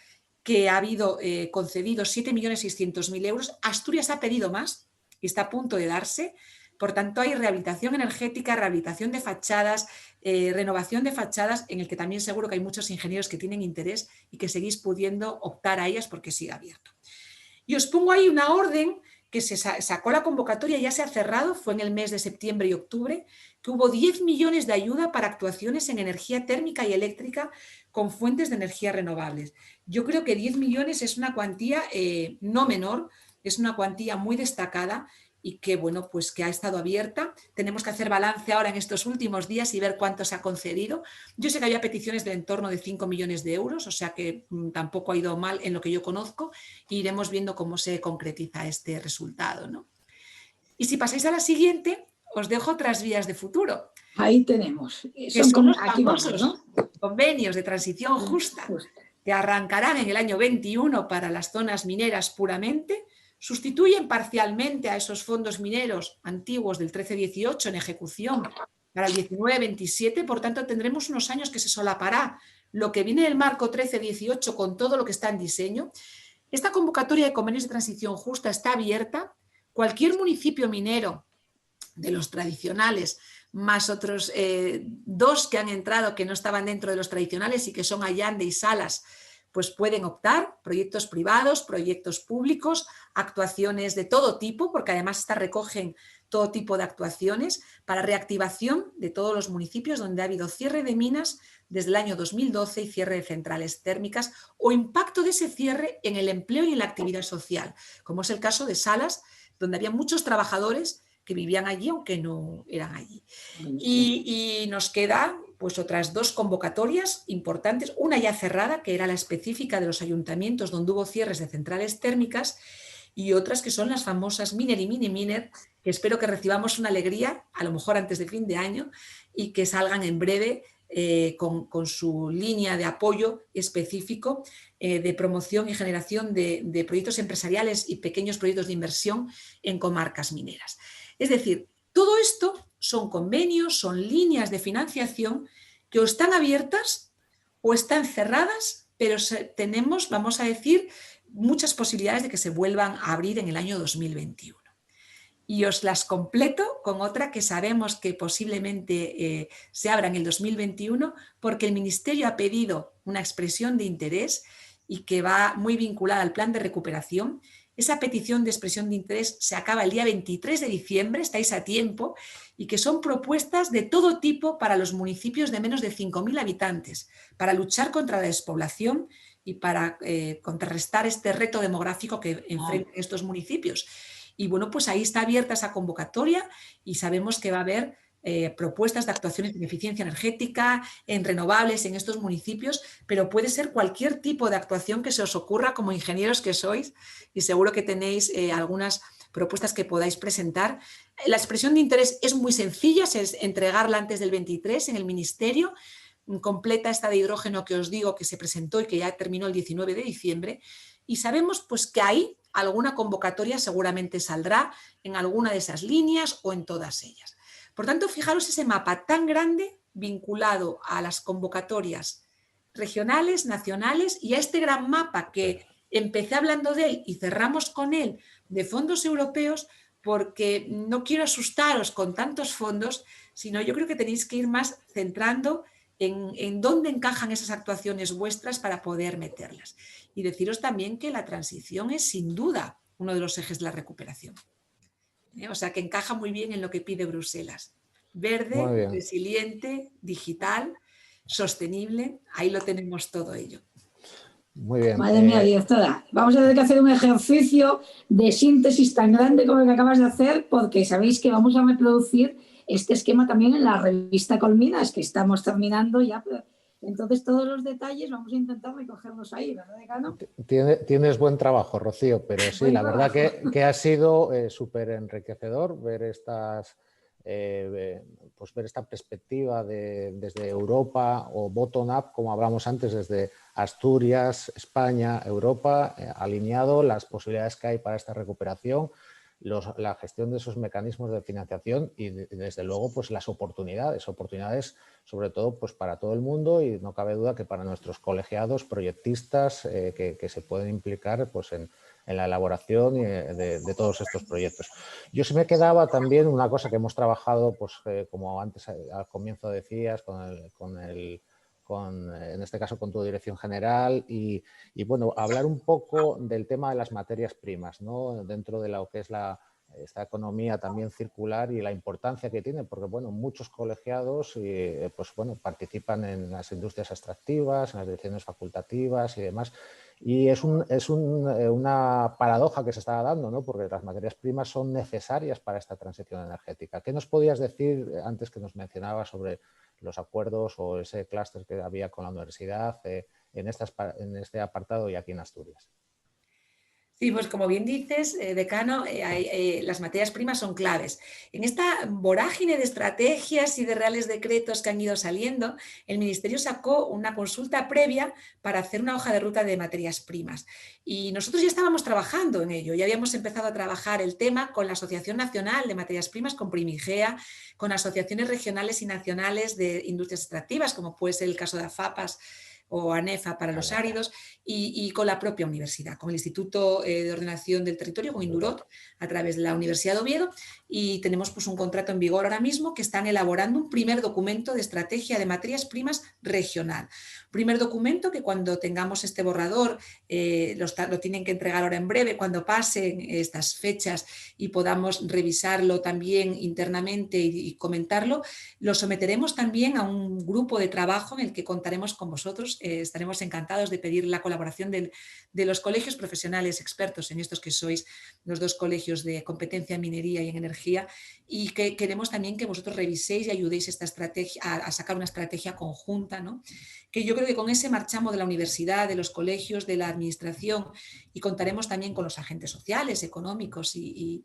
Speaker 4: que ha habido concedido 7.600.000 euros. Asturias ha pedido más y está a punto de darse. Por tanto, hay rehabilitación energética, rehabilitación de fachadas, renovación de fachadas, en el que también seguro que hay muchos ingenieros que tienen interés y que seguís pudiendo optar a ellas porque sigue abierto. Y os pongo ahí una orden que se sacó la convocatoria, ya se ha cerrado, fue en el mes de septiembre y octubre, que hubo 10 millones de ayuda para actuaciones en energía térmica y eléctrica con fuentes de energía renovables. Yo creo que 10 millones es una cuantía no menor, es una cuantía muy destacada y que, bueno, pues que ha estado abierta. Tenemos que hacer balance ahora en estos últimos días y ver cuánto se ha concedido. Yo sé que había peticiones de en torno de 5 millones de euros, o sea que tampoco ha ido mal en lo que yo conozco. E iremos viendo cómo se concretiza este resultado, ¿no? Y si pasáis a la siguiente, os dejo otras vías de futuro.
Speaker 2: Ahí tenemos.
Speaker 4: Son los famosos, ¿no? Convenios de transición justa, que arrancarán en el año 21 para las zonas mineras puramente. Sustituyen parcialmente a esos fondos mineros antiguos del 13-18 en ejecución para el 19-27, por tanto tendremos unos años que se solapará lo que viene del marco 13-18 con todo lo que está en diseño. Esta convocatoria de convenios de transición justa está abierta. Cualquier municipio minero de los tradicionales, más otros 2 que han entrado que no estaban dentro de los tradicionales y que son Allande y Salas, pues pueden optar, proyectos privados, proyectos públicos, actuaciones de todo tipo, porque además estas recogen todo tipo de actuaciones para reactivación de todos los municipios donde ha habido cierre de minas desde el año 2012 y cierre de centrales térmicas o impacto de ese cierre en el empleo y en la actividad social, como es el caso de Salas, donde había muchos trabajadores que vivían allí aunque no eran allí. Y nos queda pues otras 2 convocatorias importantes, una ya cerrada, que era la específica de los ayuntamientos donde hubo cierres de centrales térmicas, y otras que son las famosas Miner y Mini-Miner, que espero que recibamos una alegría, a lo mejor antes de fin de año, y que salgan en breve con su línea de apoyo específico de promoción y generación de proyectos empresariales y pequeños proyectos de inversión en comarcas mineras. Es decir, todo esto son convenios, son líneas de financiación que o están abiertas o están cerradas, pero tenemos, vamos a decir, muchas posibilidades de que se vuelvan a abrir en el año 2021. Y os las completo con otra que sabemos que posiblemente se abra en el 2021, porque el Ministerio ha pedido una expresión de interés y que va muy vinculada al plan de recuperación. Esa petición de expresión de interés se acaba el día 23 de diciembre, estáis a tiempo, y que son propuestas de todo tipo para los municipios de menos de 5.000 habitantes, para luchar contra la despoblación y para contrarrestar este reto demográfico que enfrentan estos municipios. Y bueno, pues ahí está abierta esa convocatoria y sabemos que va a haber propuestas de actuaciones en eficiencia energética, en renovables en estos municipios, pero puede ser cualquier tipo de actuación que se os ocurra como ingenieros que sois, y seguro que tenéis algunas propuestas que podáis presentar. La expresión de interés es muy sencilla, es entregarla antes del 23 en el Ministerio, completa esta de hidrógeno que os digo que se presentó y que ya terminó el 19 de diciembre, y sabemos pues que ahí alguna convocatoria seguramente saldrá en alguna de esas líneas o en todas ellas. Por tanto, fijaros ese mapa tan grande vinculado a las convocatorias regionales, nacionales y a este gran mapa que empecé hablando de él y cerramos con él de fondos europeos, porque no quiero asustaros con tantos fondos, sino yo creo que tenéis que ir más centrando en dónde encajan esas actuaciones vuestras para poder meterlas. Y deciros también que la transición es sin duda uno de los ejes de la recuperación. O sea que encaja muy bien en lo que pide Bruselas. Verde, resiliente, digital, sostenible, ahí lo tenemos todo ello.
Speaker 1: Muy bien.
Speaker 2: Madre mía, directora, vamos a tener que hacer un ejercicio de síntesis tan grande como el que acabas de hacer, porque sabéis que vamos a reproducir este esquema también en la revista Colminas, que estamos terminando ya. Entonces, todos los detalles vamos a intentar recogerlos ahí, ¿verdad, decano?
Speaker 1: Tienes buen trabajo, Rocío, pero sí, la verdad que ha sido súper enriquecedor ver pues ver esta perspectiva desde Europa o bottom-up, como hablamos antes, desde Asturias, España, Europa, alineado las posibilidades que hay para esta recuperación, la gestión de esos mecanismos de financiación y desde luego pues las oportunidades sobre todo pues para todo el mundo, y no cabe duda que para nuestros colegiados, proyectistas que se pueden implicar pues en la elaboración de todos estos proyectos. Yo se me quedaba también una cosa que hemos trabajado, pues como antes al comienzo decías, en este caso con tu dirección general, y bueno, hablar un poco del tema de las materias primas, ¿no? Dentro de lo que es esta economía también circular y la importancia que tiene, porque bueno, muchos colegiados pues bueno, participan en las industrias extractivas, en las direcciones facultativas y demás. Y es una paradoja que se está dando, ¿no? Porque las materias primas son necesarias para esta transición energética. ¿Qué nos podías decir antes que nos mencionabas sobre los acuerdos o ese clúster que había con la universidad en este apartado y aquí en Asturias?
Speaker 4: Sí, pues como bien dices, decano, las materias primas son claves. En esta vorágine de estrategias y de reales decretos que han ido saliendo, el Ministerio sacó una consulta previa para hacer una hoja de ruta de materias primas. Y nosotros ya estábamos trabajando en ello, ya habíamos empezado a trabajar el tema con la Asociación Nacional de Materias Primas, con Primigea, con asociaciones regionales y nacionales de industrias extractivas, como puede ser el caso de AFAPAS, o ANEFA para los áridos, y con la propia universidad, con el Instituto de Ordenación del Territorio, con Indurot, a través de la Universidad de Oviedo, y tenemos pues un contrato en vigor ahora mismo que están elaborando un primer documento de estrategia de materias primas regional. Primer documento que cuando tengamos este borrador, lo tienen que entregar ahora en breve, cuando pasen estas fechas y podamos revisarlo también internamente y comentarlo, lo someteremos también a un grupo de trabajo en el que contaremos con vosotros. Estaremos encantados de pedir la colaboración de los colegios profesionales expertos en estos que sois los dos colegios de competencia en minería y en energía, y que queremos también que vosotros reviséis y ayudéis esta estrategia, a sacar una estrategia conjunta, ¿no? Que yo creo que con ese marchamo de la universidad, de los colegios, de la administración, y contaremos también con los agentes sociales, económicos y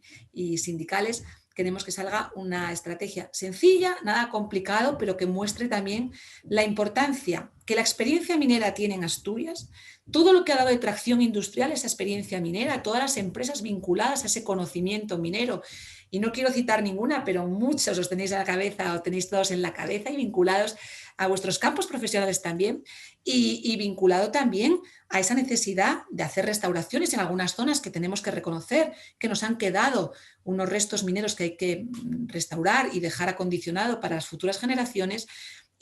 Speaker 4: sindicales. Queremos que salga una estrategia sencilla, nada complicado, pero que muestre también la importancia que la experiencia minera tiene en Asturias, todo lo que ha dado de tracción industrial esa experiencia minera, todas las empresas vinculadas a ese conocimiento minero. Y no quiero citar ninguna, pero muchos os tenéis en la cabeza o tenéis todos en la cabeza y vinculados a vuestros campos profesionales también, y vinculado también a esa necesidad de hacer restauraciones en algunas zonas que tenemos que reconocer que nos han quedado unos restos mineros que hay que restaurar y dejar acondicionado para las futuras generaciones,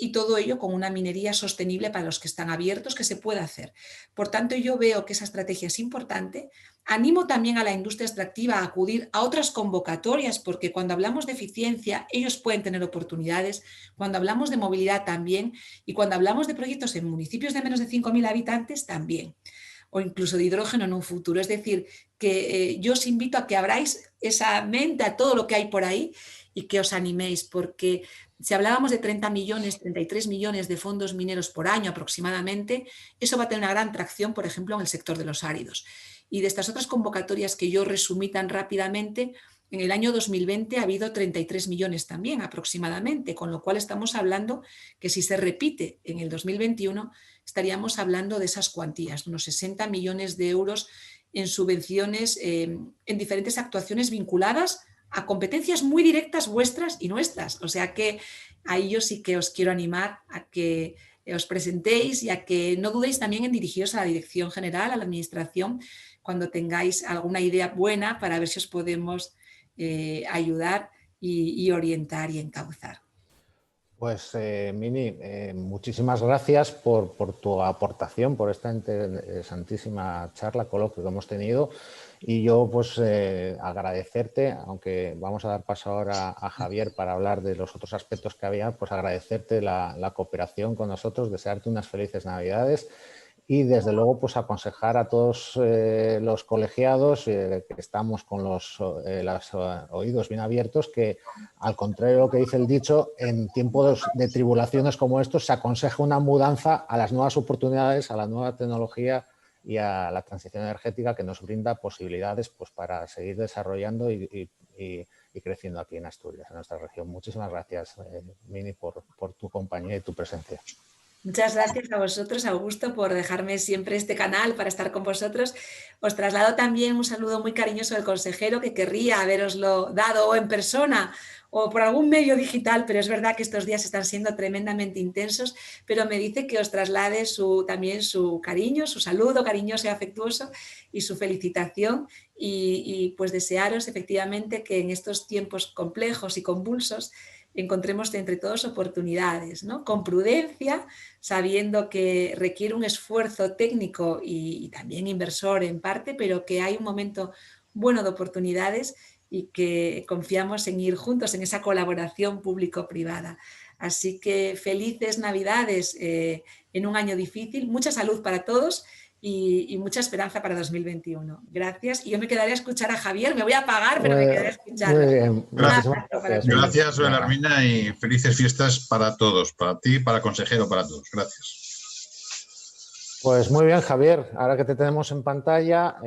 Speaker 4: y todo ello con una minería sostenible para los que están abiertos, que se pueda hacer. Por tanto, yo veo que esa estrategia es importante. Animo también a la industria extractiva a acudir a otras convocatorias, porque cuando hablamos de eficiencia, ellos pueden tener oportunidades, cuando hablamos de movilidad también, y cuando hablamos de proyectos en municipios de menos de 5.000 habitantes también, o incluso de hidrógeno en un futuro. Es decir, que yo os invito a que abráis esa mente a todo lo que hay por ahí y que os animéis, porque si hablábamos de 30 millones, 33 millones de fondos mineros por año aproximadamente, eso va a tener una gran tracción, por ejemplo, en el sector de los áridos. Y de estas otras convocatorias que yo resumí tan rápidamente, en el año 2020 ha habido 33 millones también aproximadamente, con lo cual estamos hablando que si se repite en el 2021, estaríamos hablando de esas cuantías, unos 60 millones de euros en subvenciones en diferentes actuaciones vinculadas a competencias muy directas vuestras y nuestras. O sea que ahí yo sí que os quiero animar a que os presentéis y a que no dudéis también en dirigiros a la Dirección General, a la Administración, cuando tengáis alguna idea buena para ver si os podemos ayudar y orientar y encauzar.
Speaker 1: Pues Mini, muchísimas gracias por tu aportación, por esta interesantísima charla, coloquio que hemos tenido, y yo pues agradecerte, aunque vamos a dar paso ahora a Javier para hablar de los otros aspectos que había, pues agradecerte la cooperación con nosotros, desearte unas felices Navidades. Y desde luego pues aconsejar a todos los colegiados que estamos con los oídos bien abiertos, que al contrario de lo que dice el dicho, en tiempos de tribulaciones como estos se aconseja una mudanza a las nuevas oportunidades, a la nueva tecnología y a la transición energética, que nos brinda posibilidades pues para seguir desarrollando y creciendo aquí en Asturias, en nuestra región. Muchísimas gracias, Mini, por tu compañía y tu presencia.
Speaker 4: Muchas gracias a vosotros, Augusto, por dejarme siempre este canal para estar con vosotros. Os traslado también un saludo muy cariñoso del consejero, que querría haberoslo dado o en persona o por algún medio digital, pero es verdad que estos días están siendo tremendamente intensos, pero me dice que os traslade también su cariño, su saludo cariñoso y afectuoso y su felicitación, y pues desearos efectivamente que en estos tiempos complejos y convulsos encontremos entre todos oportunidades, ¿no? Con prudencia, sabiendo que requiere un esfuerzo técnico y también inversor en parte, pero que hay un momento bueno de oportunidades y que confiamos en ir juntos en esa colaboración público-privada. Así que felices Navidades en un año difícil, mucha salud para todos y mucha esperanza para 2021. Gracias. Y yo me quedaré a escuchar a Javier, me voy a apagar, pero me quedaré a escucharlo.
Speaker 1: Muy bien.
Speaker 3: Gracias, Belarmina, y felices fiestas para todos, para ti, para el consejero, para todos. Gracias.
Speaker 1: Pues muy bien, Javier, ahora que te tenemos en pantalla,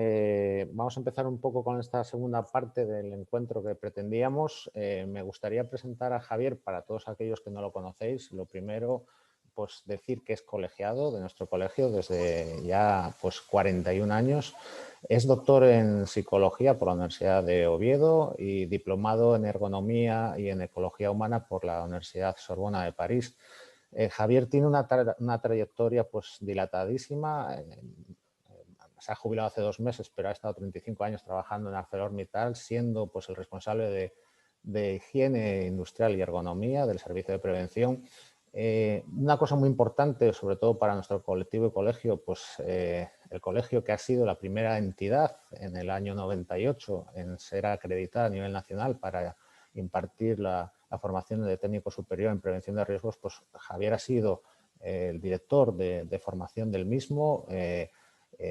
Speaker 1: vamos a empezar un poco con esta segunda parte del encuentro que pretendíamos. Me gustaría presentar a Javier para todos aquellos que no lo conocéis. Lo primero, pues decir que es colegiado de nuestro colegio desde ya pues 41 años. Es doctor en psicología por la Universidad de Oviedo y diplomado en ergonomía y en ecología humana por la Universidad Sorbona de París. Javier tiene una trayectoria pues dilatadísima. Se ha jubilado hace 2 meses, pero ha estado 35 años trabajando en ArcelorMittal, siendo pues el responsable de higiene industrial y ergonomía del servicio de prevención. Una cosa muy importante, sobre todo para nuestro colectivo y colegio, pues el colegio que ha sido la primera entidad en el año 98 en ser acreditada a nivel nacional para impartir la formación de técnico superior en prevención de riesgos, pues Javier ha sido el director de formación del mismo.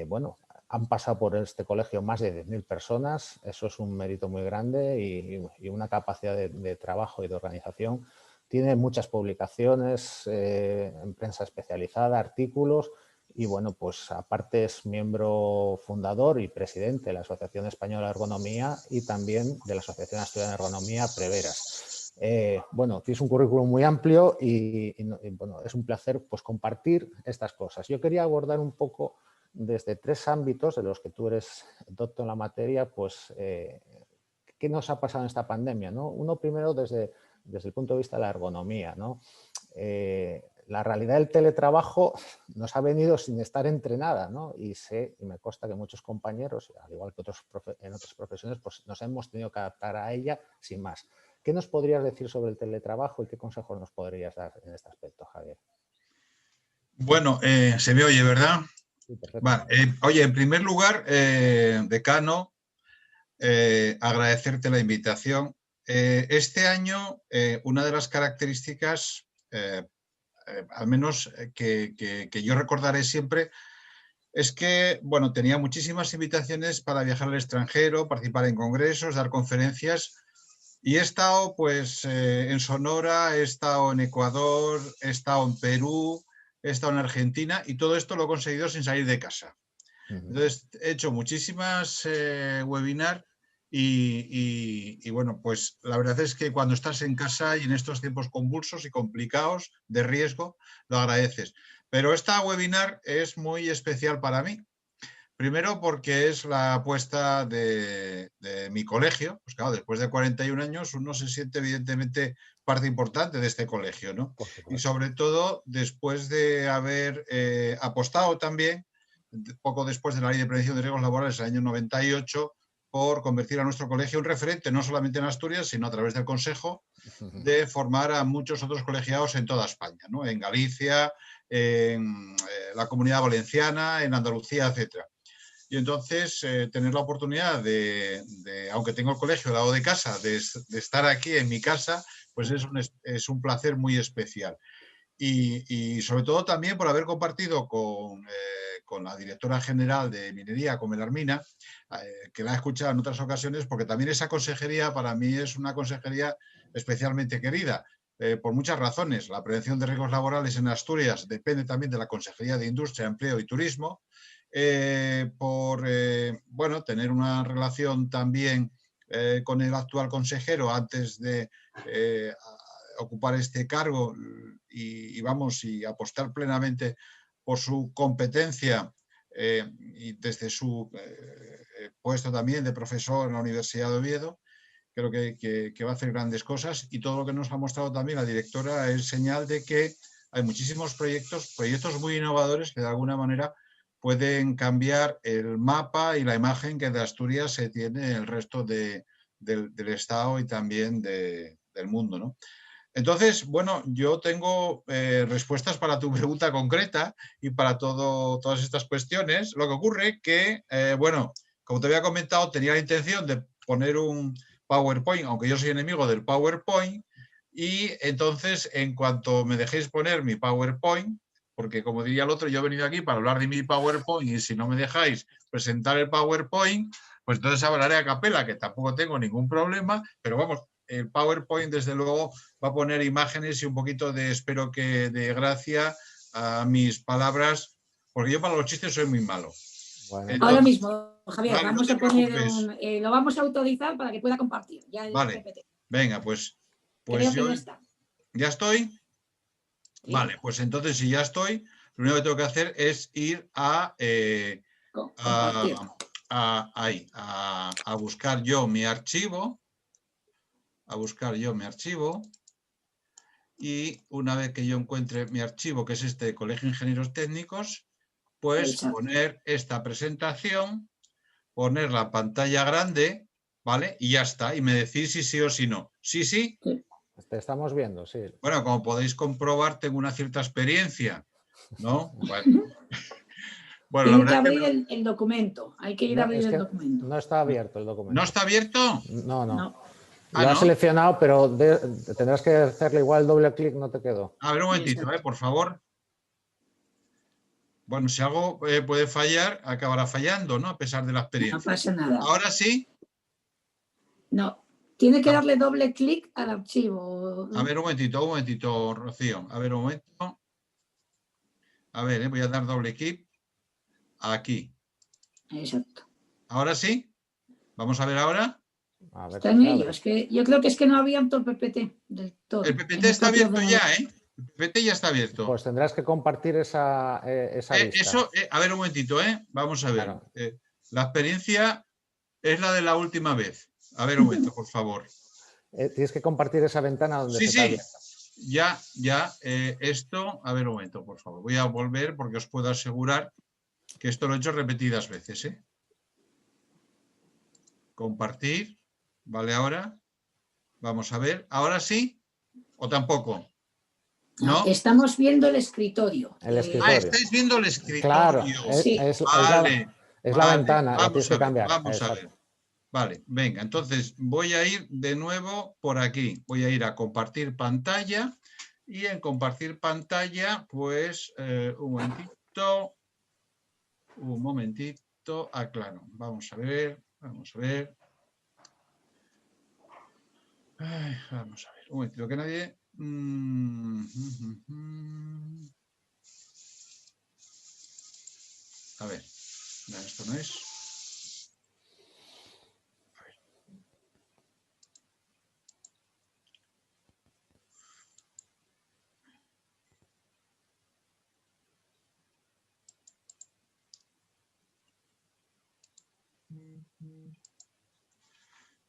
Speaker 1: Bueno, han pasado por este colegio más de 10.000 personas, eso es un mérito muy grande y una capacidad de trabajo y de organización. Tiene muchas publicaciones en prensa especializada, artículos y bueno, pues aparte es miembro fundador y presidente de la Asociación Española de Ergonomía y también de la Asociación Asturiana de Ergonomía Preveras. Bueno, tienes un currículum muy amplio y bueno, es un placer pues compartir estas cosas. Yo quería abordar un poco desde 3 ámbitos de los que tú eres doctor en la materia, pues ¿qué nos ha pasado en esta pandemia, ¿no? Uno primero desde el punto de vista de la ergonomía, ¿no? La realidad del teletrabajo nos ha venido sin estar entrenada, ¿no? Y me consta que muchos compañeros, al igual que en otras profesiones, pues nos hemos tenido que adaptar a ella sin más. ¿Qué nos podrías decir sobre el teletrabajo y qué consejos nos podrías dar en este aspecto, Javier?
Speaker 5: Bueno, se me oye, ¿verdad?
Speaker 1: Sí, perfecto.
Speaker 5: Vale. Oye, en primer lugar, decano, agradecerte la invitación. Este año, una de las características, al menos que yo recordaré siempre, es que, bueno, tenía muchísimas invitaciones para viajar al extranjero, participar en congresos, dar conferencias, y he estado pues en Sonora, he estado en Ecuador, he estado en Perú, he estado en Argentina, y todo esto lo he conseguido sin salir de casa. Entonces, he hecho muchísimas webinars y bueno, pues la verdad es que cuando estás en casa y en estos tiempos convulsos y complicados de riesgo, lo agradeces. Pero esta webinar es muy especial para mí. Primero porque es la apuesta de mi colegio. Pues claro, después de 41 años uno se siente evidentemente parte importante de este colegio, ¿no? Y sobre todo después de haber apostado también, poco después de la Ley de Prevención de Riesgos Laborales en el año 98, por convertir a nuestro colegio en referente, no solamente en Asturias, sino a través del Consejo, de formar a muchos otros colegiados en toda España, ¿no? En Galicia, en la Comunidad Valenciana, en Andalucía, etcétera. Y entonces tener la oportunidad aunque tengo el colegio al lado de casa, de estar aquí en mi casa, pues es un placer muy especial. Y sobre todo también por haber compartido con la directora general de Minería, con Belarmina, que la he escuchado en otras ocasiones, porque también esa consejería para mí es una consejería especialmente querida, por muchas razones. La prevención de riesgos laborales en Asturias depende también de la Consejería de Industria, Empleo y Turismo, por bueno, tener una relación también con el actual consejero antes de ocupar este cargo y vamos, y apostar plenamente por su competencia y desde su puesto también de profesor en la Universidad de Oviedo. Creo que va a hacer grandes cosas, y todo lo que nos ha mostrado también la directora es señal de que hay muchísimos proyectos muy innovadores que de alguna manera pueden cambiar el mapa y la imagen que de Asturias se tiene en el resto del Estado y también del mundo, ¿no? Entonces, bueno, yo tengo respuestas para tu pregunta concreta y para todas estas cuestiones. Lo que ocurre que, bueno, como te había comentado, tenía la intención de poner un PowerPoint, aunque yo soy enemigo del PowerPoint, y entonces, en cuanto me dejéis poner mi PowerPoint, porque como diría el otro, yo he venido aquí para hablar de mi PowerPoint y si no me dejáis presentar el PowerPoint, pues entonces hablaré a capela, que tampoco tengo ningún problema, pero vamos, el PowerPoint desde luego va a poner imágenes y un poquito espero que de gracia a mis palabras, porque yo para los chistes soy muy malo.
Speaker 2: Bueno, entonces, ahora mismo, Javier,
Speaker 5: vale,
Speaker 2: vamos a poner lo vamos a autorizar para que pueda compartir. Ya
Speaker 5: vale, venga, pues
Speaker 2: creo
Speaker 5: yo,
Speaker 2: que ya está.
Speaker 5: ¿Ya estoy?
Speaker 2: Sí.
Speaker 5: Vale, pues entonces si ya estoy, lo único que tengo que hacer es ir a buscar yo mi archivo, y una vez que yo encuentre mi archivo, que es este de Colegio de Ingenieros Técnicos, pues
Speaker 2: Exacto.
Speaker 5: poner esta presentación, poner la pantalla grande, ¿vale? Y ya está, y me decís si sí o si no. Sí, sí.
Speaker 1: Te estamos viendo, sí.
Speaker 5: Bueno, como podéis comprobar, tengo una cierta experiencia, ¿no? Bueno, la
Speaker 2: Tiene que
Speaker 5: verdad es
Speaker 2: abrir el documento. Hay que ir a
Speaker 1: No,
Speaker 2: abrir
Speaker 1: es
Speaker 2: el
Speaker 1: que
Speaker 2: documento.
Speaker 1: no está abierto el
Speaker 5: ¿no
Speaker 1: documento.
Speaker 5: está abierto?
Speaker 1: No, no.
Speaker 2: No.
Speaker 5: Ah,
Speaker 1: Lo has
Speaker 5: ¿no?
Speaker 1: seleccionado, pero tendrás que hacerle igual doble clic, no te quedó.
Speaker 5: A ver, un momentito,
Speaker 2: Exacto.
Speaker 5: por favor. Bueno, si algo puede fallar, acabará fallando, ¿no? A pesar de la
Speaker 2: No
Speaker 5: experiencia.
Speaker 2: pasa nada.
Speaker 5: Ahora sí.
Speaker 2: No. Tiene que
Speaker 5: Ah.
Speaker 2: darle doble clic al archivo.
Speaker 5: A ver, un momentito, Rocío. A ver, un momento. A ver, voy a dar doble clic aquí.
Speaker 2: Exacto.
Speaker 5: ¿Ahora sí? Vamos a ver ahora.
Speaker 1: A ver
Speaker 2: Está
Speaker 1: si
Speaker 2: en
Speaker 1: se
Speaker 2: ello.
Speaker 1: abre.
Speaker 2: Es que yo creo que es que no ha abierto el PPT del todo.
Speaker 5: El PPT está abierto ya, ¿eh? El PPT ya está abierto.
Speaker 1: Pues tendrás que compartir esa vista.
Speaker 5: Eso, a ver, un momentito, ¿eh? Vamos a ver.
Speaker 1: Claro.
Speaker 5: La experiencia es la de la última vez. A ver, un momento, por favor.
Speaker 1: Tienes que compartir esa ventana donde
Speaker 5: Sí,
Speaker 1: se está
Speaker 5: sí.
Speaker 1: abierta.
Speaker 5: Ya, esto, a ver un momento, por favor. Voy a volver porque os puedo asegurar que esto lo he hecho repetidas veces, ¿eh? Compartir, ¿vale? Ahora, vamos a ver. ¿Ahora sí o tampoco? ¿No?
Speaker 2: Estamos viendo el escritorio.
Speaker 1: El escritorio.
Speaker 5: Estáis viendo el escritorio.
Speaker 1: Claro,
Speaker 2: Sí.
Speaker 5: Vale.
Speaker 1: es la ventana, la tienes
Speaker 5: Vamos a
Speaker 1: que
Speaker 5: ver,
Speaker 1: cambiar.
Speaker 5: vamos a
Speaker 1: Exacto.
Speaker 5: ver. Vale, venga, entonces voy a ir de nuevo por aquí. Voy a ir a compartir pantalla y en compartir pantalla, pues, un momentito, aclaro. Vamos a ver. Ay, vamos a ver, un momentito que nadie... A ver, no, esto no es...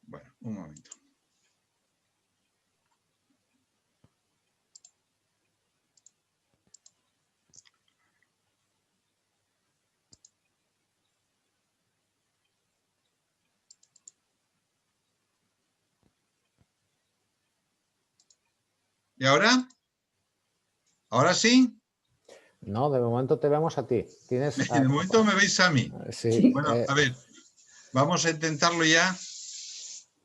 Speaker 5: Bueno, un momento. ¿Y ahora? ¿Ahora sí?
Speaker 1: No, de momento te vemos a ti. Tienes.
Speaker 5: De momento me veis a mí.
Speaker 1: Sí.
Speaker 5: Bueno, a ver, vamos a intentarlo ya.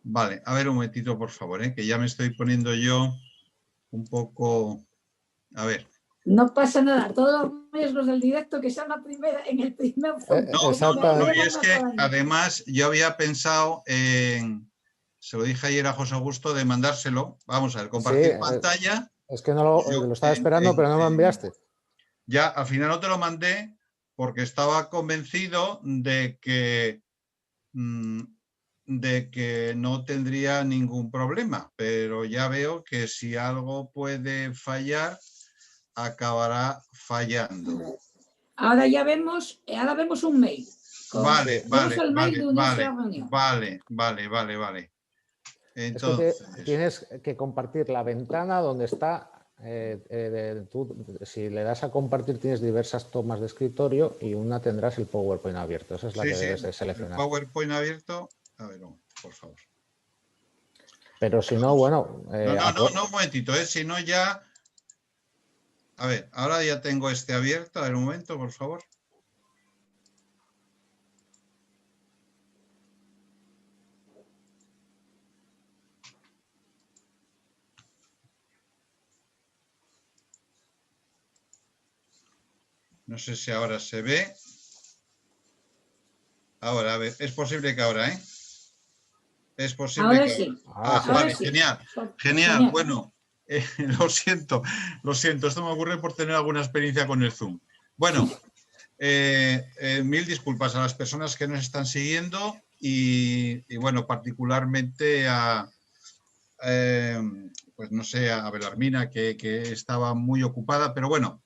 Speaker 5: Vale, a ver un momentito, por favor, que ya me estoy poniendo yo un poco... A ver.
Speaker 2: No pasa nada, todos los riesgos del directo que sean en el primer Zoom.
Speaker 5: No, y es que además yo había pensado en... Se lo dije ayer a José Augusto de mandárselo. Vamos a ver, compartir pantalla.
Speaker 1: Es que no lo estaba esperando, pero no me enviaste.
Speaker 5: Ya, al final no te lo mandé porque estaba convencido de que no tendría ningún problema, pero ya veo que si algo puede fallar, acabará fallando.
Speaker 2: Ahora vemos un mail.
Speaker 5: Vale. Entonces,
Speaker 1: es que tienes que compartir la ventana donde está. Si le das a compartir, tienes diversas tomas de escritorio y una tendrás el PowerPoint abierto. Esa es la que debes de seleccionar.
Speaker 5: El PowerPoint abierto. A ver, por favor.
Speaker 1: Pero si no, bueno.
Speaker 5: No, un momentito, si no ya. A ver, ahora ya tengo este abierto. A ver, un momento, por favor. No sé si ahora se ve. Ahora, a ver, es posible que ahora, ¿eh? Es posible
Speaker 2: ahora
Speaker 5: que
Speaker 2: sí.
Speaker 5: Vale, sí. Genial. Bueno, lo siento. Esto me ocurre por tener alguna experiencia con el Zoom. Bueno, mil disculpas a las personas que nos están siguiendo y bueno, particularmente a, pues no sé, a Belarmina, que estaba muy ocupada, pero bueno,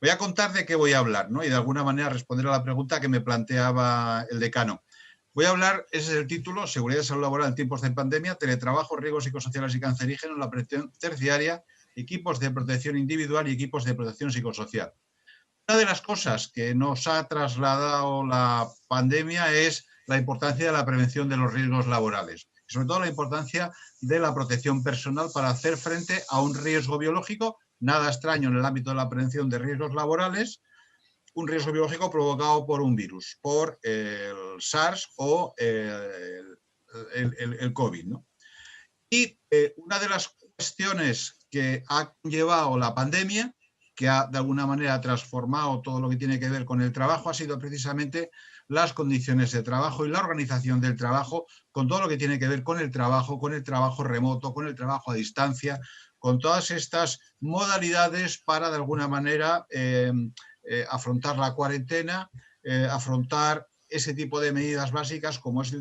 Speaker 5: voy a contar de qué voy a hablar, ¿no? Y de alguna manera responder a la pregunta que me planteaba el decano. Voy a hablar, ese es el título, Seguridad y Salud Laboral en tiempos de pandemia, teletrabajo, riesgos psicosociales y cancerígenos, la prevención terciaria equipos de protección individual y equipos de protección psicosocial. Una de las cosas que nos ha trasladado la pandemia es la importancia de la prevención de los riesgos laborales, y sobre todo la importancia de la protección personal para hacer frente a un riesgo biológico, nada extraño en el ámbito de la prevención de riesgos laborales, un riesgo biológico provocado por un virus, por el SARS o el COVID, ¿no? Y una de las cuestiones que ha llevado la pandemia, que ha de alguna manera transformado todo lo que tiene que ver con el trabajo, ha sido precisamente las condiciones de trabajo y la organización del trabajo, con todo lo que tiene que ver con el trabajo remoto, con el trabajo a distancia, con todas estas modalidades para de alguna manera afrontar la cuarentena, afrontar ese tipo de medidas básicas como es el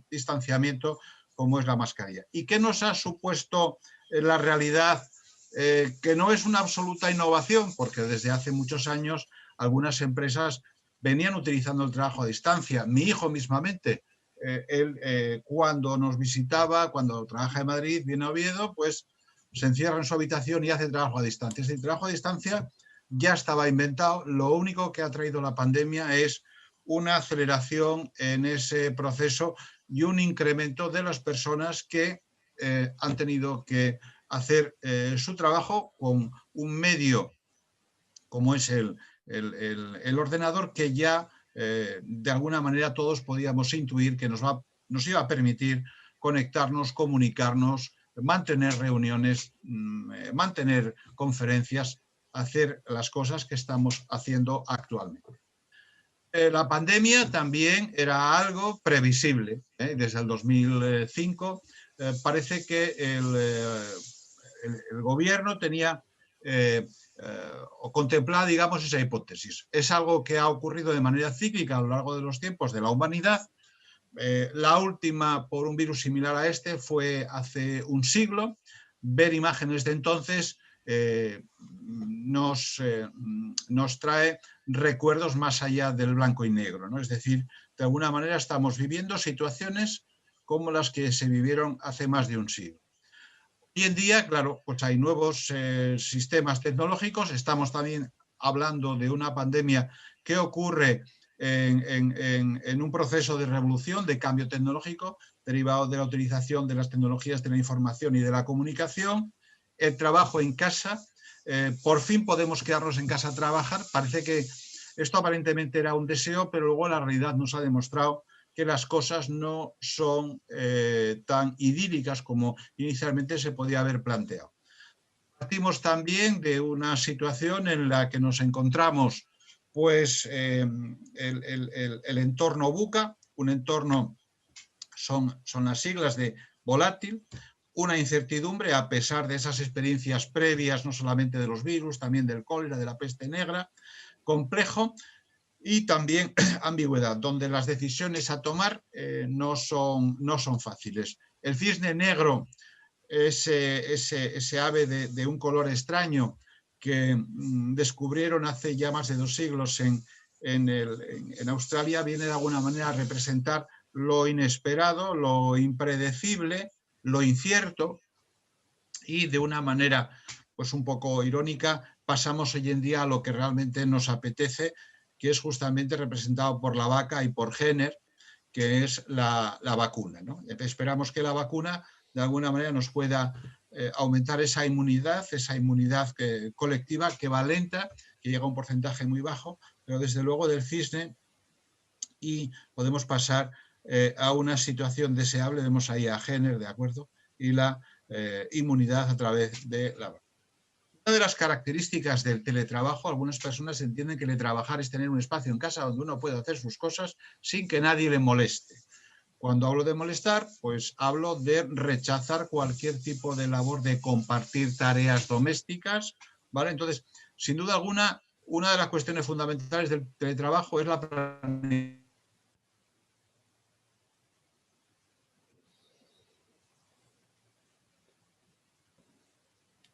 Speaker 5: distanciamiento, como es la mascarilla. ¿Y qué nos ha supuesto la realidad? Que no es una absoluta innovación, porque desde hace muchos años algunas empresas venían utilizando el trabajo a distancia. Mi hijo mismamente, él cuando nos visitaba, cuando trabaja en Madrid, viene a Oviedo, pues se encierra en su habitación y hace trabajo a distancia. Ese trabajo a distancia ya estaba inventado, lo único que ha traído la pandemia es una aceleración en ese proceso y un incremento de las personas que han tenido que hacer su trabajo con un medio como es el ordenador, que ya de alguna manera todos podíamos intuir que nos iba a permitir conectarnos, comunicarnos, mantener reuniones, mantener conferencias, hacer las cosas que estamos haciendo actualmente. La pandemia también era algo previsible. Desde el 2005 parece que el gobierno tenía o contemplaba, digamos, esa hipótesis. Es algo que ha ocurrido de manera cíclica a lo largo de los tiempos de la humanidad. La última por un virus similar a este fue hace un siglo. Ver imágenes de entonces nos trae recuerdos más allá del blanco y negro, ¿no? Es decir, de alguna manera estamos viviendo situaciones como las que se vivieron hace más de un siglo. Hoy en día, claro, pues hay nuevos sistemas tecnológicos. Estamos también hablando de una pandemia que ocurre en un proceso de revolución, de cambio tecnológico, derivado de la utilización de las tecnologías de la información y de la comunicación. El trabajo en casa, por fin podemos quedarnos en casa a trabajar. Parece que esto aparentemente era un deseo, pero luego la realidad nos ha demostrado que las cosas no son tan idílicas como inicialmente se podía haber planteado. Partimos también de una situación en la que nos encontramos, pues, el entorno VUCA, un entorno, son las siglas de volátil, una incertidumbre a pesar de esas experiencias previas, no solamente de los virus, también del cólera, de la peste negra, complejo, y también ambigüedad, donde las decisiones a tomar no son fáciles. El cisne negro, ese ave de un color extraño que descubrieron hace ya más de 2 siglos en Australia, viene de alguna manera a representar lo inesperado, lo impredecible, lo incierto, y de una manera pues un poco irónica pasamos hoy en día a lo que realmente nos apetece, que es justamente representado por la vaca y por Jenner, que es la vacuna, ¿no? Esperamos que la vacuna de alguna manera nos pueda aumentar esa inmunidad colectiva, que va lenta, que llega a un porcentaje muy bajo, pero desde luego del cisne, y podemos pasar a una situación deseable. Vemos ahí a Jenner, ¿de acuerdo? Y la inmunidad a través de la vacuna. Una de las características del teletrabajo, algunas personas entienden que teletrabajar es tener un espacio en casa donde uno puede hacer sus cosas sin que nadie le moleste. Cuando hablo de molestar, pues hablo de rechazar cualquier tipo de labor de compartir tareas domésticas, ¿vale? Entonces, sin duda alguna, una de las cuestiones fundamentales del teletrabajo es la planificación.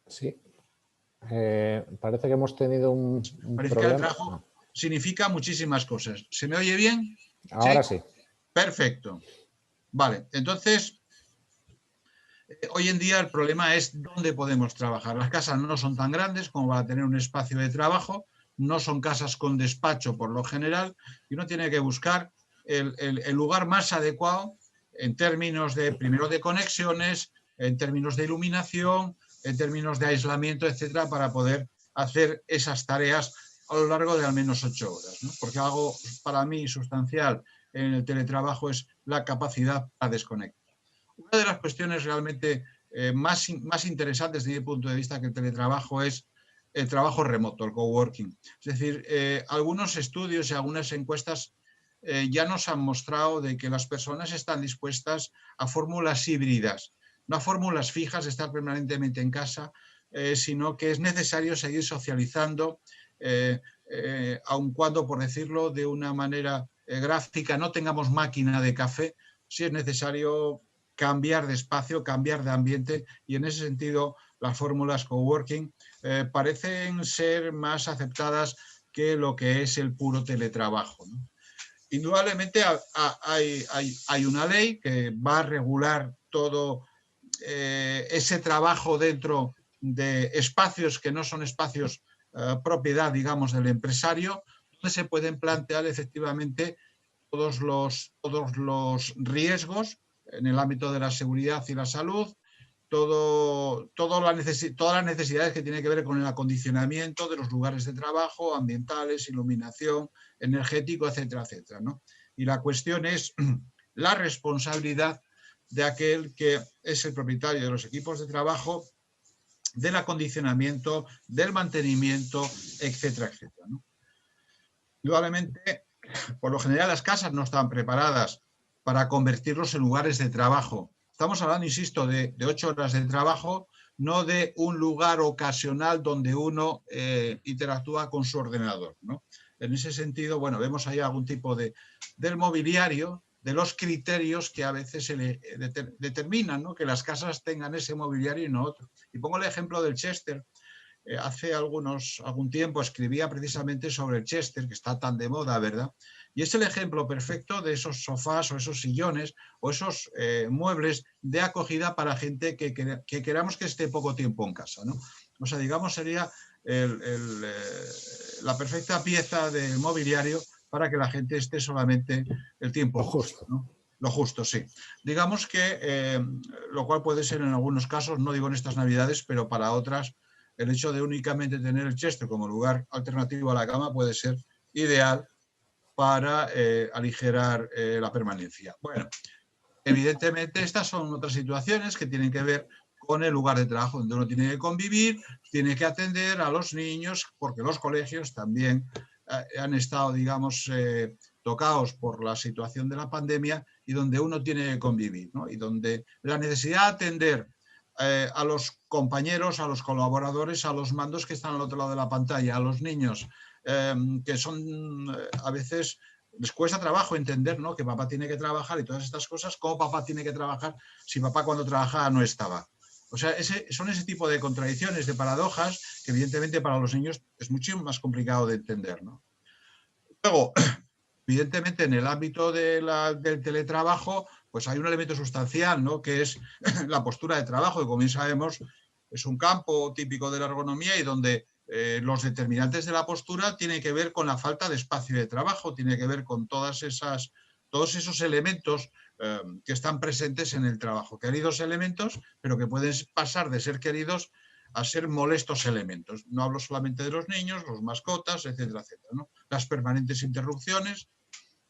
Speaker 1: Sí. Parece que hemos tenido un problema.
Speaker 5: El trabajo significa muchísimas cosas. ¿Se me oye bien?
Speaker 1: Ahora sí.
Speaker 5: Perfecto. Vale, entonces, Hoy en día el problema es dónde podemos trabajar. Las casas no son tan grandes como para tener un espacio de trabajo, no son casas con despacho por lo general, y uno tiene que buscar el lugar más adecuado en términos de, primero, de conexiones, en términos de iluminación, en términos de aislamiento, etcétera, para poder hacer esas tareas a lo largo de al menos 8 horas, ¿no? Porque algo para mí sustancial en el teletrabajo es la capacidad para desconectar. Una de las cuestiones realmente más interesantes desde mi punto de vista que el teletrabajo es el trabajo remoto, el coworking. Es decir, algunos estudios y algunas encuestas ya nos han mostrado de que las personas están dispuestas a fórmulas híbridas, no a fórmulas fijas de estar permanentemente en casa, sino que es necesario seguir socializando, aun cuando, por decirlo de una manera gráfica, no tengamos máquina de café, si es necesario cambiar de espacio, cambiar de ambiente, y en ese sentido las fórmulas coworking parecen ser más aceptadas que lo que es el puro teletrabajo, ¿no? Indudablemente hay una ley que va a regular todo ese trabajo dentro de espacios que no son espacios propiedad, digamos, del empresario, donde se pueden plantear efectivamente todos los riesgos en el ámbito de la seguridad y la salud, todas las necesidades que tienen que ver con el acondicionamiento de los lugares de trabajo, ambientales, iluminación, energético, etcétera, etcétera, ¿no? Y la cuestión es la responsabilidad de aquel que es el propietario de los equipos de trabajo, del acondicionamiento, del mantenimiento, etcétera, etcétera, ¿no? Indudablemente, por lo general las casas no están preparadas para convertirlos en lugares de trabajo. Estamos hablando, insisto, de 8 horas de trabajo, no de un lugar ocasional donde uno interactúa con su ordenador, ¿no? En ese sentido, bueno, vemos ahí algún tipo del mobiliario, de los criterios que a veces se le determinan, ¿no? Que las casas tengan ese mobiliario y no otro. Y pongo el ejemplo del Chester. Hace algún tiempo escribía precisamente sobre el Chester, que está tan de moda, ¿verdad? Y es el ejemplo perfecto de esos sofás o esos sillones o esos muebles de acogida para gente que queramos que esté poco tiempo en casa, ¿no? O sea, digamos, sería la perfecta pieza del mobiliario para que la gente esté solamente el tiempo
Speaker 1: Lo justo,
Speaker 5: ¿no? Lo justo, sí. Digamos que, lo cual puede ser en algunos casos, no digo en estas Navidades, pero para otras, el hecho de únicamente tener el Chester como lugar alternativo a la cama puede ser ideal para aligerar la permanencia. Bueno, evidentemente estas son otras situaciones que tienen que ver con el lugar de trabajo donde uno tiene que convivir, tiene que atender a los niños, porque los colegios también han estado, digamos, tocados por la situación de la pandemia y donde uno tiene que convivir, ¿no? Y donde la necesidad de atender a los compañeros, a los colaboradores, a los mandos que están al otro lado de la pantalla, a los niños, que son a veces les cuesta trabajo entender, ¿no? Que papá tiene que trabajar y todas estas cosas, cómo papá tiene que trabajar si papá cuando trabajaba no estaba. O sea, son ese tipo de contradicciones, de paradojas, que evidentemente para los niños es mucho más complicado de entender, ¿no? Luego, evidentemente en el ámbito del teletrabajo, pues hay un elemento sustancial, ¿no? Que es la postura de trabajo, que como bien sabemos es un campo típico de la ergonomía y donde los determinantes de la postura tienen que ver con la falta de espacio de trabajo, tiene que ver con todos esos elementos que están presentes en el trabajo. Queridos elementos, pero que pueden pasar de ser queridos a ser molestos elementos. No hablo solamente de los niños, los mascotas, etcétera, etcétera, ¿no? Las permanentes interrupciones.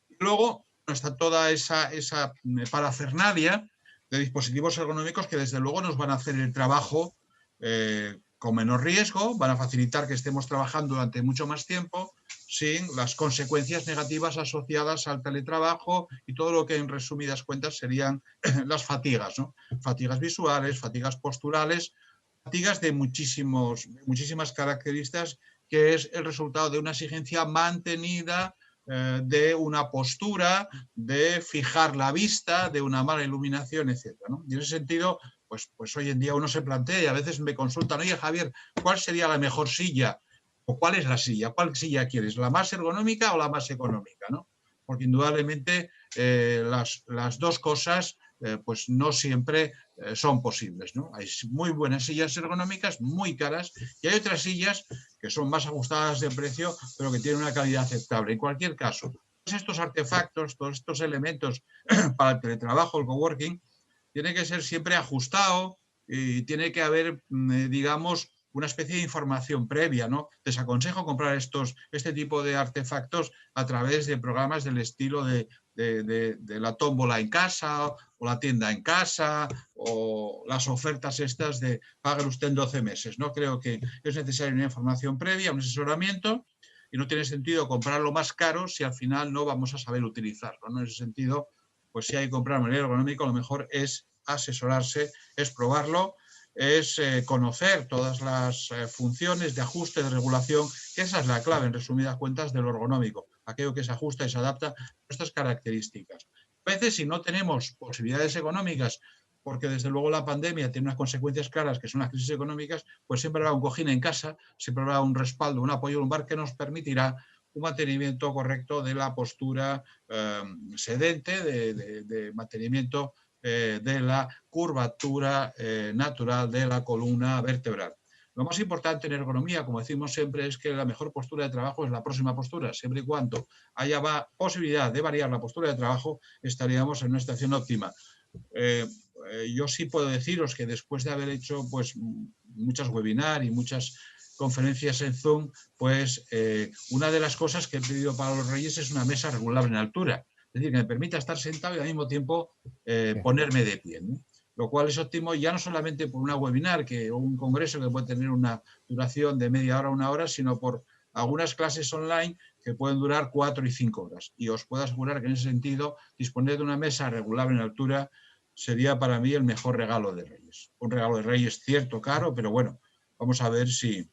Speaker 5: Y luego está toda esa parafernalia de dispositivos ergonómicos que desde luego nos van a hacer el trabajo con menor riesgo, van a facilitar que estemos trabajando durante mucho más tiempo sin las consecuencias negativas asociadas al teletrabajo y todo lo que en resumidas cuentas serían las fatigas, ¿no? Fatigas visuales, fatigas posturales, fatigas de muchísimas características, que es el resultado de una exigencia mantenida, de una postura, de fijar la vista, de una mala iluminación, etc., ¿no? Y en ese sentido, pues hoy en día uno se plantea y a veces me consultan, oye Javier, ¿cuál sería la mejor silla? ¿O cuál es la silla? ¿Cuál silla quieres? ¿La más ergonómica o la más económica, ¿no? Porque indudablemente las dos cosas pues no siempre son posibles, ¿no? Hay muy buenas sillas ergonómicas, muy caras, y hay otras sillas que son más ajustadas de precio, pero que tienen una calidad aceptable. En cualquier caso, todos estos artefactos, todos estos elementos para el teletrabajo, el coworking, tiene que ser siempre ajustado y tiene que haber, digamos, una especie de información previa, ¿no? Desaconsejo comprar este tipo de artefactos a través de programas del estilo de la tómbola en casa o la tienda en casa o las ofertas estas de pague usted en 12 meses. No creo que es necesaria una información previa, un asesoramiento, y no tiene sentido comprarlo más caro si al final no vamos a saber utilizarlo, ¿no? En ese sentido, pues si hay que comprar de manera ergonómica, lo mejor es asesorarse, es probarlo, es conocer todas las funciones de ajuste, de regulación, que esa es la clave, en resumidas cuentas, de lo ergonómico, aquello que se ajusta y se adapta a nuestras características. A veces, si no tenemos posibilidades económicas, porque desde luego la pandemia tiene unas consecuencias claras que son las crisis económicas, pues siempre habrá un cojín en casa, siempre habrá un respaldo, un apoyo lumbar que nos permitirá un mantenimiento correcto de la postura sedente, de mantenimiento de la curvatura natural de la columna vertebral. Lo más importante en ergonomía, como decimos siempre, es que la mejor postura de trabajo es la próxima postura. Siempre y cuando haya posibilidad de variar la postura de trabajo, estaríamos en una situación óptima. Yo sí puedo deciros que después de haber hecho pues, muchas webinars y muchas conferencias en Zoom, pues una de las cosas que he pedido para los Reyes es una mesa regulable en altura. Es decir, que me permita estar sentado y al mismo tiempo ponerme de pie, ¿no? Lo cual es óptimo ya no solamente por una webinar o un congreso que puede tener una duración de media hora a una hora, sino por algunas clases online que pueden durar 4 y 5 horas. Y os puedo asegurar que en ese sentido disponer de una mesa regulable en altura sería para mí el mejor regalo de Reyes. Un regalo de Reyes cierto, caro, pero bueno, vamos a ver si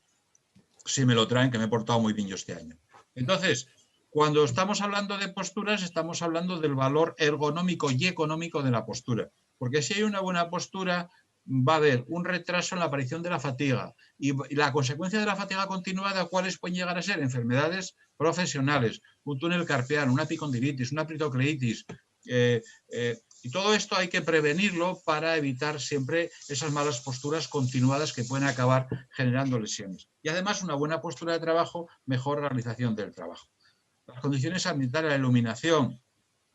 Speaker 5: me lo traen, que me he portado muy bien yo este año. Entonces, cuando estamos hablando de posturas, estamos hablando del valor ergonómico y económico de la postura. Porque si hay una buena postura, va a haber un retraso en la aparición de la fatiga. Y la consecuencia de la fatiga continuada, ¿cuáles pueden llegar a ser? Enfermedades profesionales, un túnel carpiano, una epicondilitis, una peritocleitis. Y todo esto hay que prevenirlo para evitar siempre esas malas posturas continuadas que pueden acabar generando lesiones. Y además, una buena postura de trabajo mejora la realización del trabajo. Las condiciones ambientales, la iluminación.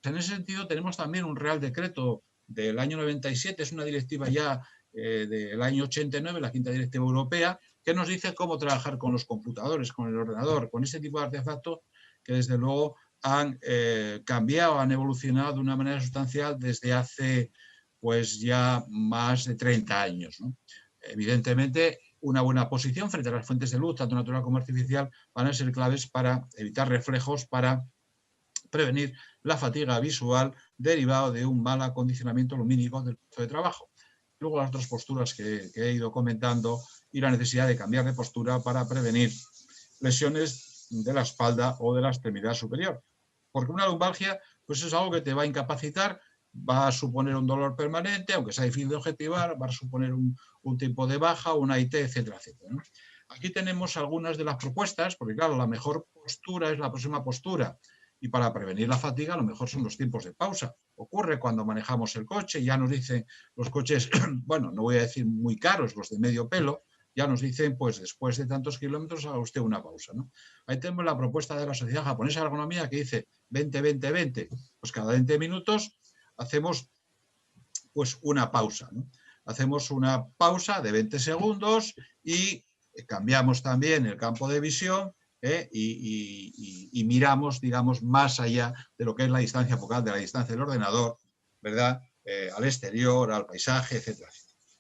Speaker 5: En ese sentido, tenemos también un Real Decreto del año 97, es una directiva ya del año 89, la quinta directiva europea, que nos dice cómo trabajar con los computadores, con el ordenador, con ese tipo de artefactos que desde luego han cambiado, han evolucionado de una manera sustancial desde hace pues ya más de 30 años, ¿no? Evidentemente, una buena posición frente a las fuentes de luz, tanto natural como artificial, van a ser claves para evitar reflejos, para prevenir la fatiga visual derivada de un mal acondicionamiento lumínico del puesto de trabajo. Luego las otras posturas que he ido comentando y la necesidad de cambiar de postura para prevenir lesiones de la espalda o de la extremidad superior. Porque una lumbalgia pues es algo que te va a incapacitar, va a suponer un dolor permanente, aunque sea difícil de objetivar, va a suponer un tiempo de baja, una IT, etcétera, etcétera, ¿no? Aquí tenemos algunas de las propuestas, porque claro, la mejor postura es la próxima postura. Y para prevenir la fatiga, lo mejor son los tiempos de pausa. Ocurre cuando manejamos el coche, ya nos dicen los coches, bueno, no voy a decir muy caros, los de medio pelo, ya nos dicen, pues después de tantos kilómetros haga usted una pausa, ¿no? Ahí tenemos la propuesta de la Sociedad Japonesa de Ergonomía que dice 20-20-20. Pues cada 20 minutos hacemos pues una pausa, ¿no? Hacemos una pausa de 20 segundos y cambiamos también el campo de visión y miramos, digamos, más allá de lo que es la distancia focal, de la distancia del ordenador, ¿verdad? Al exterior, al paisaje, etcétera.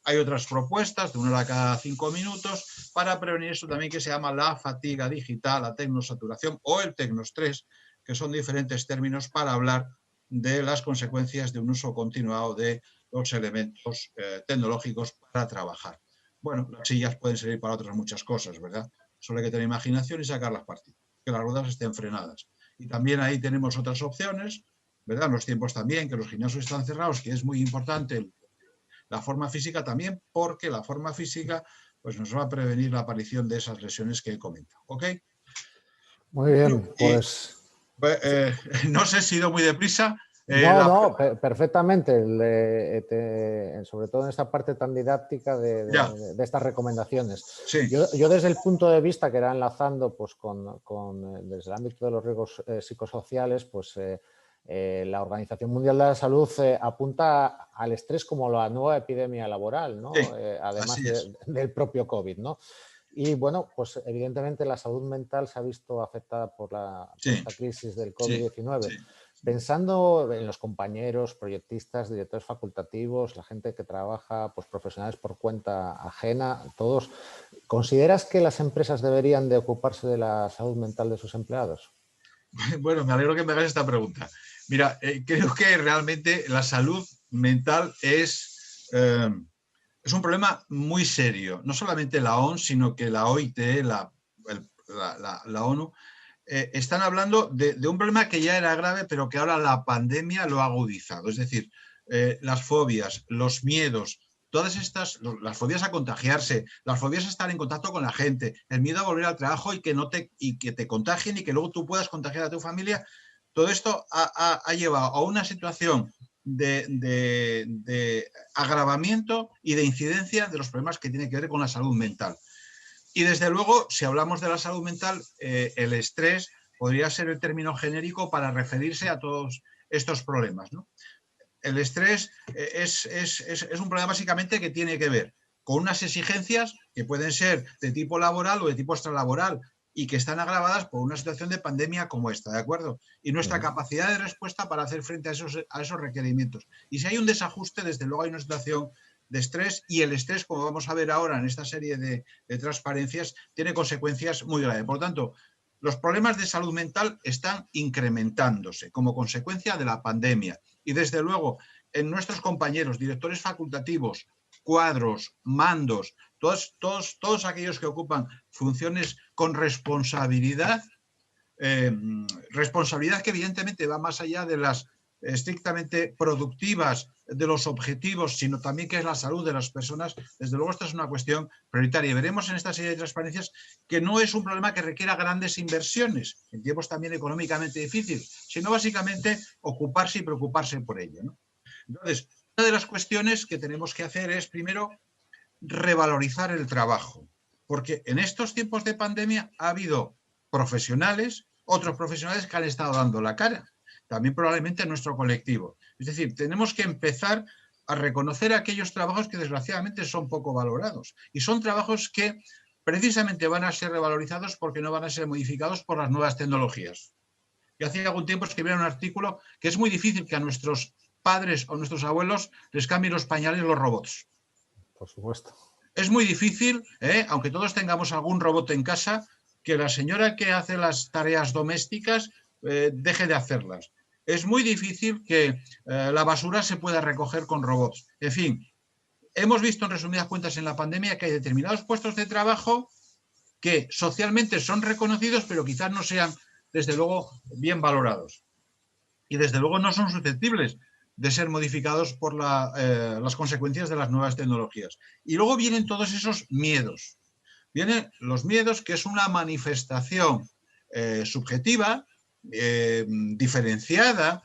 Speaker 5: Hay otras propuestas de 1 hora cada 5 minutos para prevenir esto también que se llama la fatiga digital, la tecnosaturación o el tecnoestrés, que son diferentes términos para hablar de las consecuencias de un uso continuado de los elementos tecnológicos para trabajar. Bueno, las sillas pueden servir para otras muchas cosas, ¿verdad? Solo hay que tener imaginación y sacar las partidas, que las ruedas estén frenadas. Y también ahí tenemos otras opciones, ¿verdad? Los tiempos también, que los gimnasios están cerrados, que es muy importante la forma física también, porque la forma física pues, nos va a prevenir la aparición de esas lesiones que he comentado. ¿Ok?
Speaker 1: Muy bien, pues...
Speaker 5: No sé si he ido muy deprisa.
Speaker 1: No, perfectamente, sobre todo en esta parte tan didáctica de estas recomendaciones.
Speaker 5: Sí.
Speaker 1: Yo desde el punto de vista que era enlazando pues, desde el ámbito de los riesgos psicosociales, pues la Organización Mundial de la Salud apunta al estrés como la nueva epidemia laboral, ¿no?
Speaker 5: Sí,
Speaker 1: Además del propio COVID, ¿no? Y bueno, pues evidentemente la salud mental se ha visto afectada por esta crisis del COVID-19.
Speaker 5: Sí.
Speaker 1: Pensando en los compañeros, proyectistas, directores facultativos, la gente que trabaja, pues profesionales por cuenta ajena, todos, ¿consideras que las empresas deberían de ocuparse de la salud mental de sus empleados?
Speaker 5: Bueno, me alegro que me hagas esta pregunta. Mira, creo que realmente la salud mental es un problema muy serio. No solamente la OMS, sino que la OIT, la ONU, están hablando de un problema que ya era grave, pero que ahora la pandemia lo ha agudizado. Es decir, las fobias, los miedos, todas estas, las fobias a contagiarse, las fobias a estar en contacto con la gente, el miedo a volver al trabajo y que te contagien y que luego tú puedas contagiar a tu familia, todo esto ha llevado a una situación de agravamiento y de incidencia de los problemas que tienen que ver con la salud mental. Y desde luego, si hablamos de la salud mental, el estrés podría ser el término genérico para referirse a todos estos problemas, ¿no? El estrés es un problema básicamente que tiene que ver con unas exigencias que pueden ser de tipo laboral o de tipo extralaboral y que están agravadas por una situación de pandemia como esta, ¿de acuerdo? Y nuestra capacidad de respuesta para hacer frente a esos requerimientos. Y si hay un desajuste, desde luego hay una situación de estrés, y el estrés, como vamos a ver ahora en esta serie de transparencias, tiene consecuencias muy graves. Por lo tanto, los problemas de salud mental están incrementándose como consecuencia de la pandemia. Y desde luego, en nuestros compañeros, directores facultativos, cuadros, mandos, todos aquellos que ocupan funciones con responsabilidad, responsabilidad que evidentemente va más allá de las estrictamente productivas, de los objetivos, sino también que es la salud de las personas. Desde luego esta es una cuestión prioritaria. Y veremos en esta serie de transparencias que no es un problema que requiera grandes inversiones, en tiempos también económicamente difíciles, sino básicamente ocuparse y preocuparse por ello, ¿no? Entonces, una de las cuestiones que tenemos que hacer es, primero, revalorizar el trabajo, porque en estos tiempos de pandemia ha habido profesionales, otros profesionales que han estado dando la cara, también probablemente en nuestro colectivo. Es decir, tenemos que empezar a reconocer aquellos trabajos que desgraciadamente son poco valorados, y son trabajos que precisamente van a ser revalorizados porque no van a ser modificados por las nuevas tecnologías. Yo hace algún tiempo escribí un artículo que es muy difícil que a nuestros padres o nuestros abuelos les cambien los pañales los robots.
Speaker 1: Por supuesto.
Speaker 5: Es muy difícil, aunque todos tengamos algún robot en casa, que la señora que hace las tareas domésticas deje de hacerlas. Es muy difícil que la basura se pueda recoger con robots. En fin, hemos visto en resumidas cuentas en la pandemia que hay determinados puestos de trabajo que socialmente son reconocidos, pero quizás no sean, desde luego, bien valorados. Y desde luego no son susceptibles de ser modificados por las consecuencias de las nuevas tecnologías. Y luego vienen todos esos miedos. Vienen los miedos, que es una manifestación subjetiva, diferenciada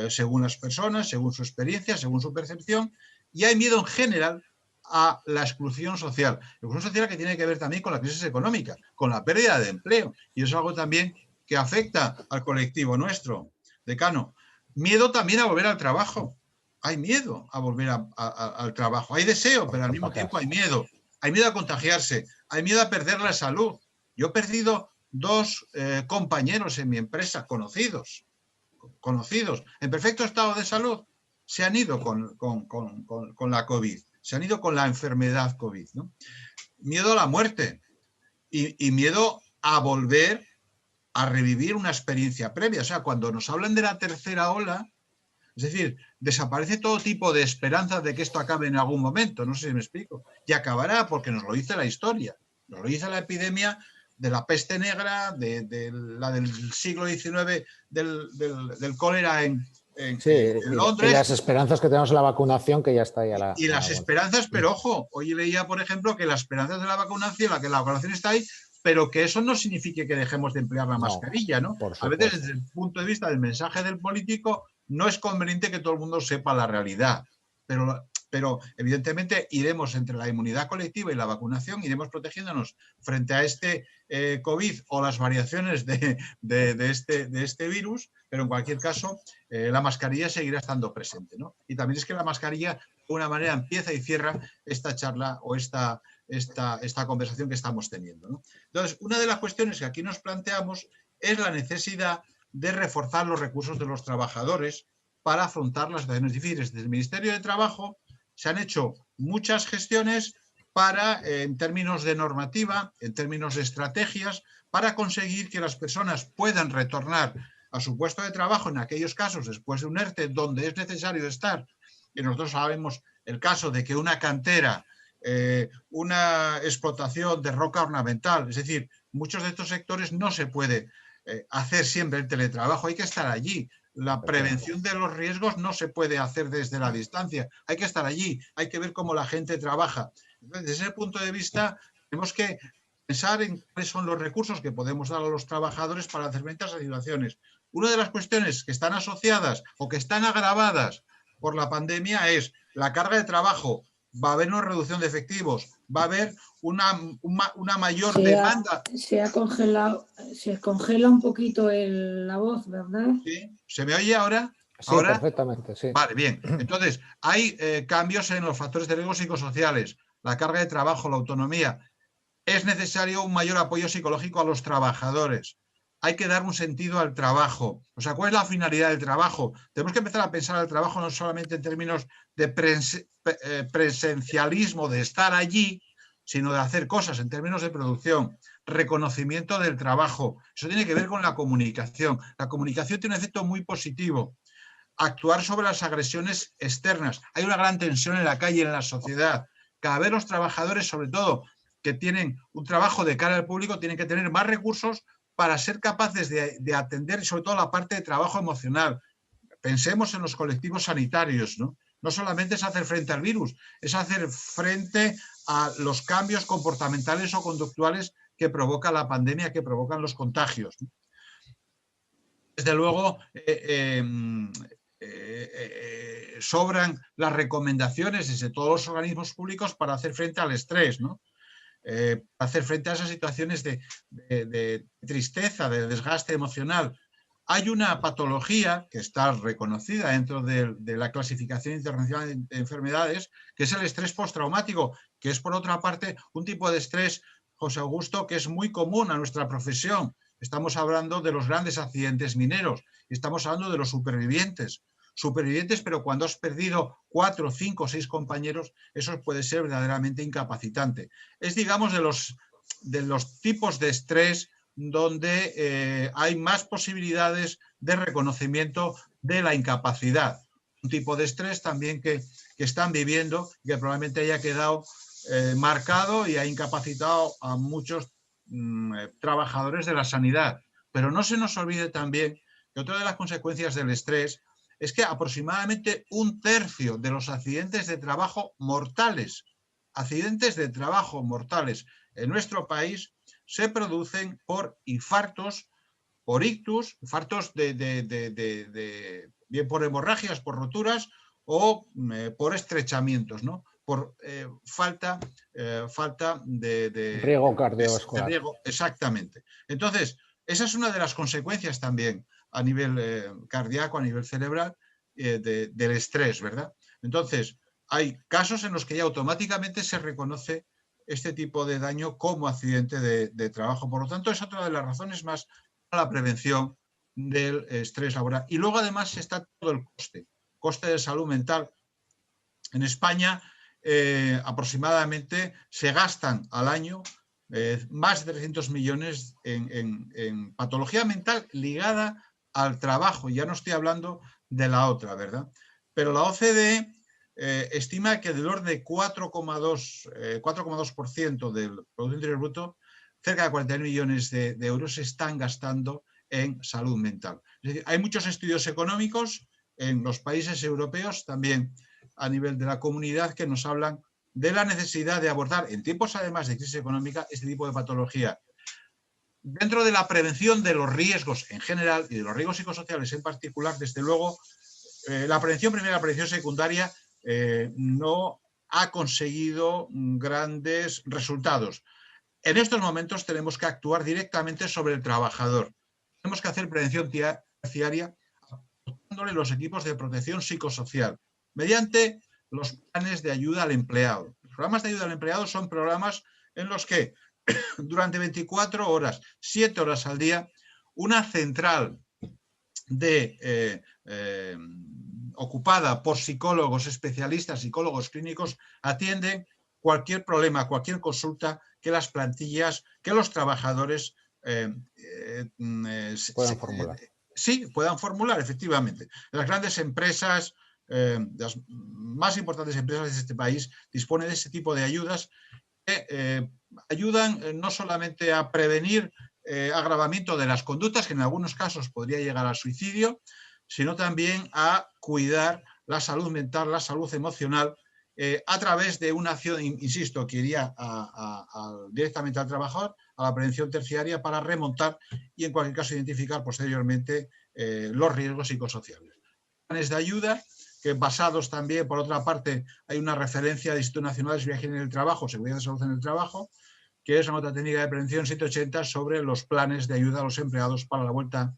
Speaker 5: según las personas, según su experiencia, según su percepción, y hay miedo en general a la exclusión social. La exclusión social que tiene que ver también con la crisis económica, con la pérdida de empleo, y es algo también que afecta al colectivo nuestro. Decano, miedo también a volver al trabajo. Hay miedo a volver al trabajo. Hay deseo, pero al mismo tiempo hay miedo. Hay miedo a contagiarse. Hay miedo a perder la salud. Yo he perdido 2 compañeros en mi empresa, conocidos, en perfecto estado de salud. Se han ido con la COVID. Se han ido con la enfermedad COVID, ¿no? Miedo a la muerte y miedo a volver a revivir una experiencia previa. O sea, cuando nos hablan de la tercera ola, es decir, desaparece todo tipo de esperanza de que esto acabe en algún momento, no sé si me explico, y acabará porque nos lo dice la historia, nos lo dice la epidemia de la peste negra, de la del siglo XIX, del cólera en Londres.
Speaker 1: Y las esperanzas que tenemos en la vacunación, que ya está ahí a la...
Speaker 5: Y las esperanzas, pero ojo, hoy leía, por ejemplo, que las esperanzas de la vacunación, que la vacunación está ahí, pero que eso no signifique que dejemos de emplear la mascarilla, ¿no? A veces, desde el punto de vista del mensaje del político, no es conveniente que todo el mundo sepa la realidad, pero evidentemente iremos entre la inmunidad colectiva y la vacunación, iremos protegiéndonos frente a este COVID o las variaciones de este virus, pero en cualquier caso la mascarilla seguirá estando presente, ¿no? Y también es que la mascarilla de alguna manera empieza y cierra esta charla o esta conversación que estamos teniendo, ¿no? Entonces, una de las cuestiones que aquí nos planteamos es la necesidad de reforzar los recursos de los trabajadores para afrontar las situaciones difíciles. Desde el Ministerio de Trabajo se han hecho muchas gestiones para, en términos de normativa, en términos de estrategias, para conseguir que las personas puedan retornar a su puesto de trabajo en aquellos casos después de un ERTE donde es necesario estar. Y nosotros sabemos el caso de que una cantera, una explotación de roca ornamental, es decir, muchos de estos sectores no se puede hacer siempre el teletrabajo, hay que estar allí. La prevención de los riesgos no se puede hacer desde la distancia, hay que estar allí, hay que ver cómo la gente trabaja. Entonces, desde ese punto de vista, tenemos que pensar en cuáles son los recursos que podemos dar a los trabajadores para hacer frente a esas situaciones. Una de las cuestiones que están asociadas o que están agravadas por la pandemia es la carga de trabajo. Va a haber una reducción de efectivos, va a haber una mayor demanda.
Speaker 2: Se congela un poquito la voz, ¿verdad?
Speaker 5: ¿Sí? ¿Se me oye ahora?
Speaker 1: Sí,
Speaker 5: ¿Ahora?
Speaker 1: perfectamente, sí.
Speaker 5: Vale, bien. Entonces, hay cambios en los factores de riesgo psicosociales, la carga de trabajo, la autonomía. Es necesario un mayor apoyo psicológico a los trabajadores. Hay que dar un sentido al trabajo. O sea, ¿cuál es la finalidad del trabajo? Tenemos que empezar a pensar el trabajo no solamente en términos de presencialismo, de estar allí, sino de hacer cosas en términos de producción, reconocimiento del trabajo. Eso tiene que ver con la comunicación. La comunicación tiene un efecto muy positivo. Actuar sobre las agresiones externas. Hay una gran tensión en la calle, en la sociedad. Cada vez los trabajadores, sobre todo, que tienen un trabajo de cara al público, tienen que tener más recursos para ser capaces de atender sobre todo la parte de trabajo emocional. Pensemos en los colectivos sanitarios, ¿no? No solamente es hacer frente al virus, es hacer frente a los cambios comportamentales o conductuales que provoca la pandemia, que provocan los contagios. Desde luego, sobran las recomendaciones desde todos los organismos públicos para hacer frente al estrés, ¿no? Hacer frente a esas situaciones de tristeza, de desgaste emocional. Hay una patología que está reconocida dentro de la clasificación internacional de enfermedades, que es el estrés postraumático, que es por otra parte un tipo de estrés, José Augusto, que es muy común a nuestra profesión. Estamos hablando de los grandes accidentes mineros, estamos hablando de los supervivientes, pero cuando has perdido 4, 5, 6 compañeros, eso puede ser verdaderamente incapacitante. Es, digamos, de los tipos de estrés donde hay más posibilidades de reconocimiento de la incapacidad. Un tipo de estrés también que están viviendo, que probablemente haya quedado marcado y ha incapacitado a muchos trabajadores de la sanidad. Pero no se nos olvide también que otra de las consecuencias del estrés es que aproximadamente 1/3 de los accidentes de trabajo mortales en nuestro país se producen por infartos, por ictus, infartos bien por hemorragias, por roturas o por estrechamientos, ¿no? Por falta de
Speaker 1: riesgo cardiovascular.
Speaker 5: de riesgo, exactamente. Entonces, esa es una de las consecuencias también a nivel cardíaco, a nivel cerebral, del estrés, ¿verdad? Entonces, hay casos en los que ya automáticamente se reconoce este tipo de daño como accidente de trabajo. Por lo tanto, es otra de las razones más para la prevención del estrés laboral. Y luego, además, está todo el coste de salud mental. En España, aproximadamente, se gastan al año más de 300 millones en patología mental ligada al trabajo. Ya no estoy hablando de la otra, ¿verdad? Pero la OCDE estima que del orden de 4,2% del Producto Interior Bruto, cerca de 40.000 millones de euros se están gastando en salud mental. Es decir, hay muchos estudios económicos en los países europeos, también a nivel de la comunidad, que nos hablan de la necesidad de abordar, en tiempos además de crisis económica, este tipo de patología. Dentro de la prevención de los riesgos en general y de los riesgos psicosociales en particular, desde luego, la prevención primaria y la prevención secundaria no ha conseguido grandes resultados. En estos momentos tenemos que actuar directamente sobre el trabajador. Tenemos que hacer prevención terciaria aportándole los equipos de protección psicosocial mediante los planes de ayuda al empleado. Los programas de ayuda al empleado son programas en los que durante 24 horas, 7 horas al día, una central ocupada por psicólogos especialistas, psicólogos clínicos, atienden cualquier problema, cualquier consulta que las plantillas, que los trabajadores
Speaker 1: puedan formular.
Speaker 5: Sí, puedan formular, efectivamente. Las grandes empresas, las más importantes empresas de este país disponen de ese tipo de ayudas que ayudan no solamente a prevenir agravamiento de las conductas, que en algunos casos podría llegar al suicidio, sino también a cuidar la salud mental, la salud emocional, a través de una acción, insisto, que iría directamente al trabajador, a la prevención terciaria, para remontar y en cualquier caso identificar posteriormente los riesgos psicosociales. Planes de ayuda que basados también, por otra parte, hay una referencia del Instituto Nacional de Seguridad en el Trabajo, Seguridad y Salud en el Trabajo, que es una nota técnica de prevención 780 sobre los planes de ayuda a los empleados para la vuelta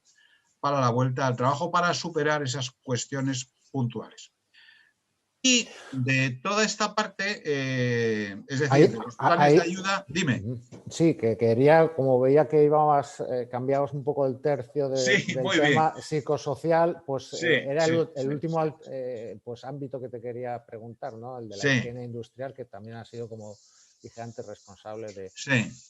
Speaker 5: al trabajo, para superar esas cuestiones puntuales. Y de toda esta parte, es decir, de los planes de ayuda, dime.
Speaker 1: Sí, que quería, como veía que cambiabas un poco el tercio del tema psicosocial, pues sí, era el último ámbito que te quería preguntar, ¿no? El de la higiene industrial, que también ha sido, como dije antes, responsable de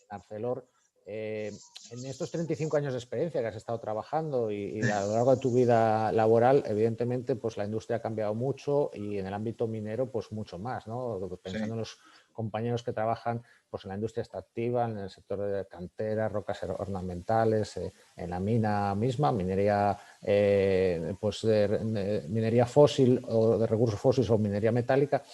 Speaker 1: Arcelor. En estos 35 años de experiencia que has estado trabajando y a lo largo de tu vida laboral, evidentemente, pues la industria ha cambiado mucho y en el ámbito minero, pues mucho más, ¿no? Pensando en los compañeros que trabajan pues en la industria extractiva, en el sector de canteras, rocas ornamentales, en la mina misma, minería, pues minería fósil o de recursos fósiles o minería metálica.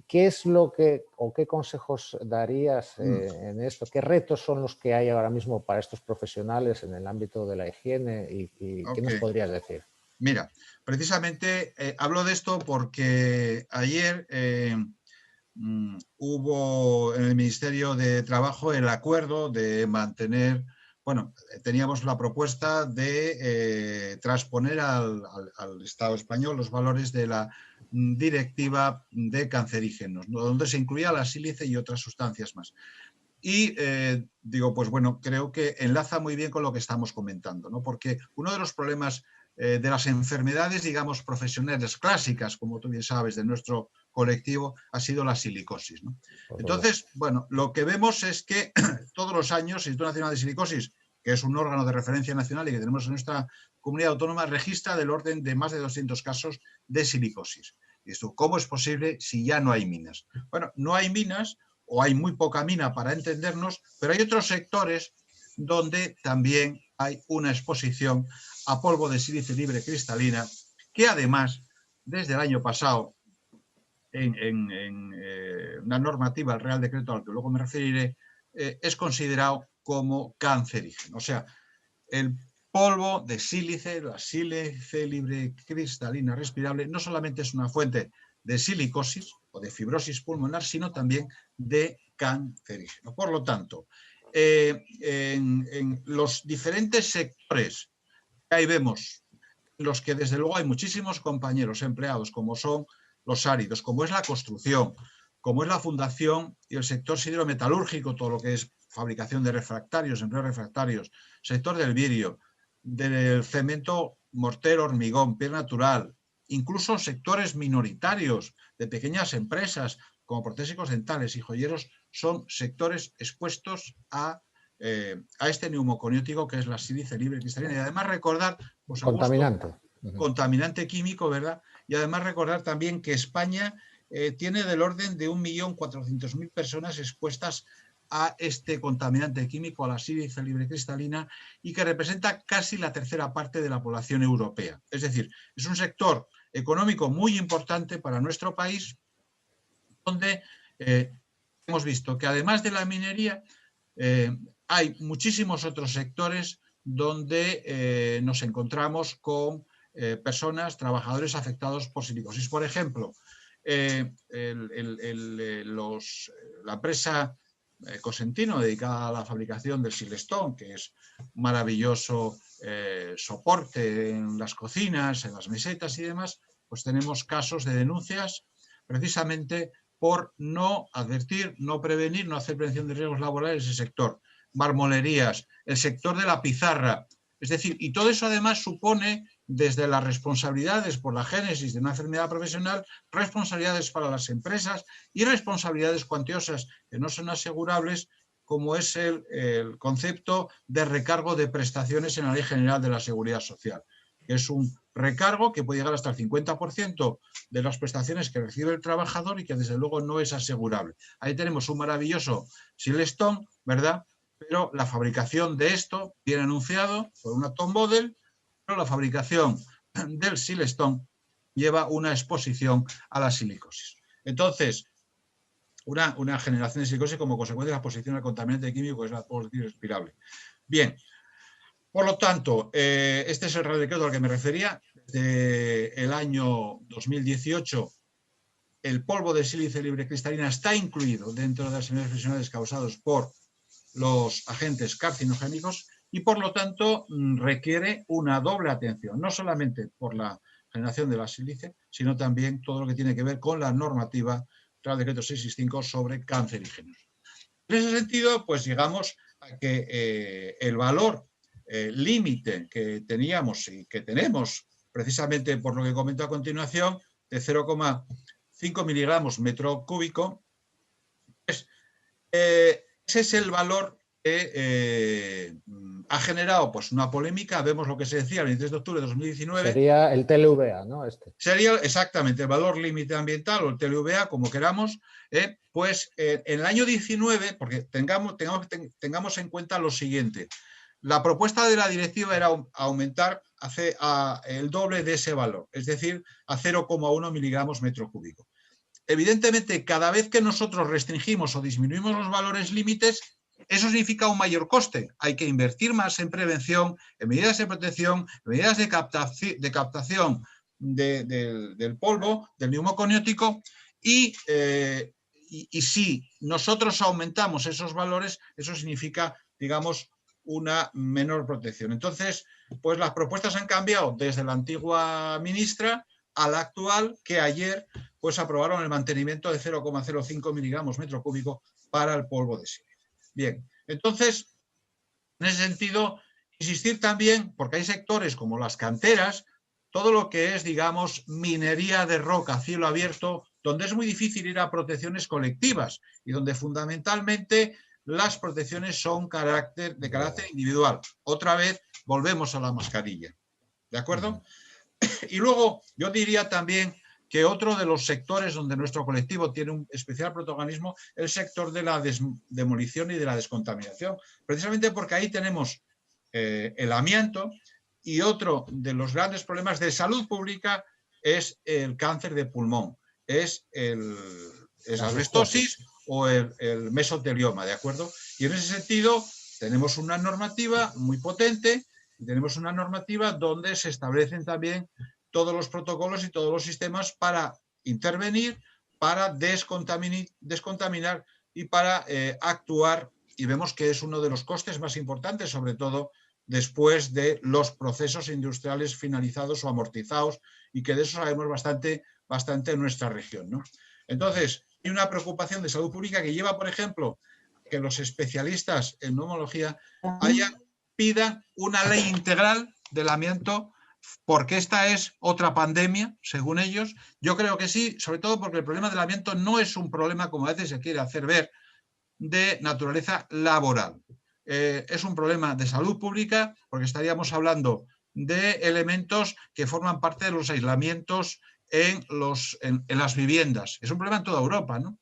Speaker 1: ¿Qué es lo que, o qué consejos darías en esto? ¿Qué retos son los que hay ahora mismo para estos profesionales en el ámbito de la higiene y qué nos podrías decir?
Speaker 5: Mira, precisamente hablo de esto porque ayer hubo en el Ministerio de Trabajo el acuerdo de mantener, bueno, teníamos la propuesta de transponer al Estado español los valores de la Directiva de Cancerígenos, ¿no? Donde se incluía la sílice y otras sustancias más. Y digo, pues bueno, creo que enlaza muy bien con lo que estamos comentando, ¿no? Porque uno de los problemas de las enfermedades, digamos, profesionales clásicas, como tú bien sabes, de nuestro colectivo, ha sido la silicosis, ¿no? Entonces, bueno, lo que vemos es que todos los años el Instituto Nacional de Silicosis, que es un órgano de referencia nacional y que tenemos en nuestra comunidad autónoma, registra del orden de más de 200 casos de silicosis. Y esto, ¿cómo es posible si ya no hay minas? Bueno, no hay minas o hay muy poca mina para entendernos, pero hay otros sectores donde también hay una exposición a polvo de sílice libre cristalina, que además, desde el año pasado, en una normativa, el Real Decreto al que luego me referiré, es considerado como cancerígeno. O sea, el polvo de sílice, la sílice libre cristalina respirable, no solamente es una fuente de silicosis o de fibrosis pulmonar, sino también de cancerígeno. Por lo tanto, en los diferentes sectores que ahí vemos, los que desde luego hay muchísimos compañeros empleados, como son los áridos, como es la construcción, como es la fundación y el sector siderometalúrgico, todo lo que es fabricación de refractarios, empleos refractarios, sector del vidrio, del cemento, mortero, hormigón, piel natural, incluso sectores minoritarios de pequeñas empresas como protésicos dentales y joyeros, son sectores expuestos a este neumoconiótico que es la sílice libre cristalina. Y además recordar, pues,
Speaker 1: contaminante.
Speaker 5: Contaminante químico, ¿verdad? Y además recordar también que España tiene del orden de 1.400.000 personas expuestas a este contaminante químico, a la sílice libre cristalina, y que representa casi la tercera parte de la población europea. Es decir, es un sector económico muy importante para nuestro país, donde hemos visto que además de la minería, hay muchísimos otros sectores donde nos encontramos con personas, trabajadores afectados por silicosis. Por ejemplo, la empresa Cosentino, dedicada a la fabricación del Silestone, que es un maravilloso soporte en las cocinas, en las mesetas y demás, pues tenemos casos de denuncias precisamente por no advertir, no prevenir, no hacer prevención de riesgos laborales en ese sector. Marmolerías, el sector de la pizarra, es decir, y todo eso además supone, desde las responsabilidades por la génesis de una enfermedad profesional, responsabilidades para las empresas y responsabilidades cuantiosas que no son asegurables, como es el concepto de recargo de prestaciones en la Ley General de la Seguridad Social, que es un recargo que puede llegar hasta el 50% de las prestaciones que recibe el trabajador y que desde luego no es asegurable. Ahí tenemos un maravilloso Silestone, ¿verdad? Pero la fabricación de esto viene anunciado por una Top Model, pero la fabricación del Silestone lleva una exposición a la silicosis. Entonces, una generación de silicosis como consecuencia de la exposición al contaminante químico, que es la polvo respirable. Bien, por lo tanto, este es el Real Decreto al que me refería. Desde el año 2018, el polvo de sílice libre cristalina está incluido dentro de las enfermedades profesionales causadas por los agentes carcinogénicos y, por lo tanto, requiere una doble atención, no solamente por la generación de la sílice, sino también todo lo que tiene que ver con la normativa Real Decreto 665 sobre cancerígenos. En ese sentido, pues llegamos a que el valor límite que teníamos y que tenemos, precisamente por lo que comento a continuación, de 0,5 miligramos metro cúbico, pues, ese es el valor que ha generado pues, una polémica. Vemos lo que se decía el 23 de octubre de 2019.
Speaker 1: Sería el TLVA, ¿no?
Speaker 5: Sería exactamente el valor límite ambiental o el TLVA, como queramos. Pues en el año 19, porque tengamos en cuenta lo siguiente. La propuesta de la directiva era aumentar el doble de ese valor, es decir, a 0,1 miligramos metro cúbico. Evidentemente, cada vez que nosotros restringimos o disminuimos los valores límites, eso significa un mayor coste. Hay que invertir más en prevención, en medidas de protección, en medidas de captación del polvo, del neumoconiótico, y si nosotros aumentamos esos valores, eso significa, digamos, una menor protección. Entonces, pues las propuestas han cambiado desde la antigua ministra a la actual, que ayer pues aprobaron el mantenimiento de 0,05 miligramos metro cúbico para el polvo de sílice. Bien, entonces, en ese sentido, insistir también, porque hay sectores como las canteras, todo lo que es, digamos, minería de roca a cielo abierto, donde es muy difícil ir a protecciones colectivas y donde fundamentalmente las protecciones son de carácter individual. Otra vez volvemos a la mascarilla. ¿De acuerdo? Y luego yo diría también que otro de los sectores donde nuestro colectivo tiene un especial protagonismo es el sector de la demolición y de la descontaminación. Precisamente porque ahí tenemos el amianto, y otro de los grandes problemas de salud pública es el cáncer de pulmón, es la asbestosis o el mesotelioma, ¿de acuerdo? Y en ese sentido tenemos una normativa muy potente, y tenemos una normativa donde se establecen también todos los protocolos y todos los sistemas para intervenir, para descontaminar y para actuar, y vemos que es uno de los costes más importantes, sobre todo después de los procesos industriales finalizados o amortizados, y que de eso sabemos bastante en nuestra región, ¿no? Entonces, hay una preocupación de salud pública que lleva, por ejemplo, que los especialistas en neumología pidan una ley integral del amianto, porque esta es otra pandemia, según ellos. Yo creo que sí, sobre todo porque el problema del amianto no es un problema, como a veces se quiere hacer ver, de naturaleza laboral. Es un problema de salud pública, porque estaríamos hablando de elementos que forman parte de los aislamientos en las viviendas. Es un problema en toda Europa, ¿no?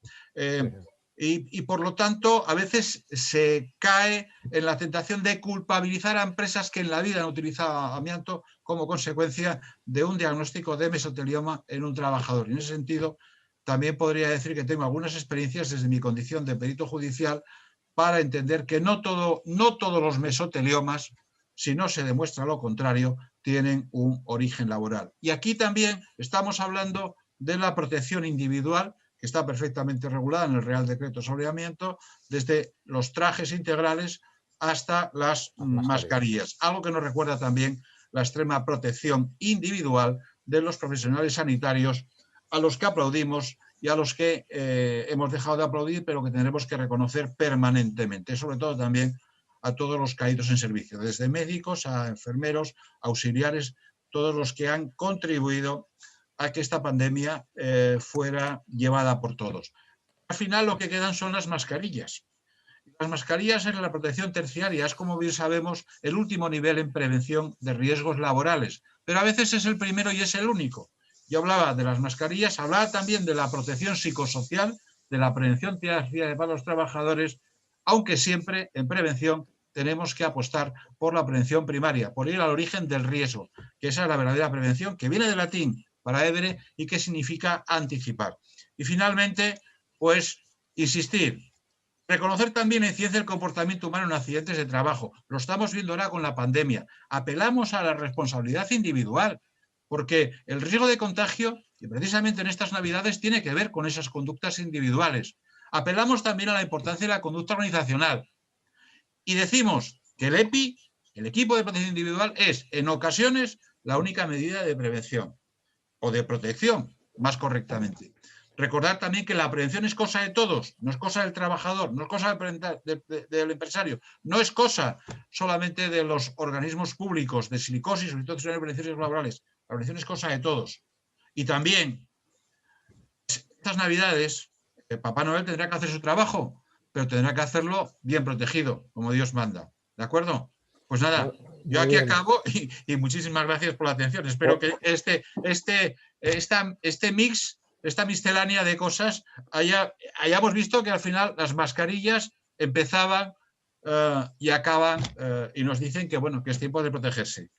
Speaker 5: Y por lo tanto, a veces se cae en la tentación de culpabilizar a empresas que en la vida han utilizado amianto como consecuencia de un diagnóstico de mesotelioma en un trabajador. Y en ese sentido, también podría decir que tengo algunas experiencias desde mi condición de perito judicial para entender que no todos los mesoteliomas, si no se demuestra lo contrario, tienen un origen laboral. Y aquí también estamos hablando de la protección individual, que está perfectamente regulada en el Real Decreto sobre Amianto, desde los trajes integrales hasta las mascarillas. Algo que nos recuerda también la extrema protección individual de los profesionales sanitarios, a los que aplaudimos y a los que hemos dejado de aplaudir, pero que tendremos que reconocer permanentemente, sobre todo también a todos los caídos en servicio, desde médicos a enfermeros, auxiliares, todos los que han contribuido a que esta pandemia fuera llevada por todos. Al final lo que quedan son las mascarillas. Las mascarillas en la protección terciaria es, como bien sabemos, el último nivel en prevención de riesgos laborales, pero a veces es el primero y es el único. Yo hablaba de las mascarillas, hablaba también de la protección psicosocial, de la prevención terciaria para los trabajadores, aunque siempre en prevención tenemos que apostar por la prevención primaria, por ir al origen del riesgo, que esa es la verdadera prevención, que viene del latín praevere y que significa anticipar. Y finalmente, pues, insistir, reconocer también la incidencia del comportamiento humano en accidentes de trabajo. Lo estamos viendo ahora con la pandemia. Apelamos a la responsabilidad individual, porque el riesgo de contagio, y precisamente en estas Navidades, tiene que ver con esas conductas individuales. Apelamos también a la importancia de la conducta organizacional. Y decimos que el EPI, el equipo de protección individual, es en ocasiones la única medida de prevención o de protección, más correctamente. Recordar también que la prevención es cosa de todos, no es cosa del trabajador, no es cosa del empresario, no es cosa solamente de los organismos públicos de silicosis o institutos de prevenciones laborales. La prevención es cosa de todos. Y también, estas Navidades, Papá Noel tendrá que hacer su trabajo, pero tendrá que hacerlo bien protegido, como Dios manda. ¿De acuerdo? Pues nada, yo aquí acabo y muchísimas gracias por la atención. Espero que este mix, esta miscelánea de cosas, hayamos visto que al final las mascarillas empezaban y acaban y nos dicen que, bueno, que es tiempo de protegerse.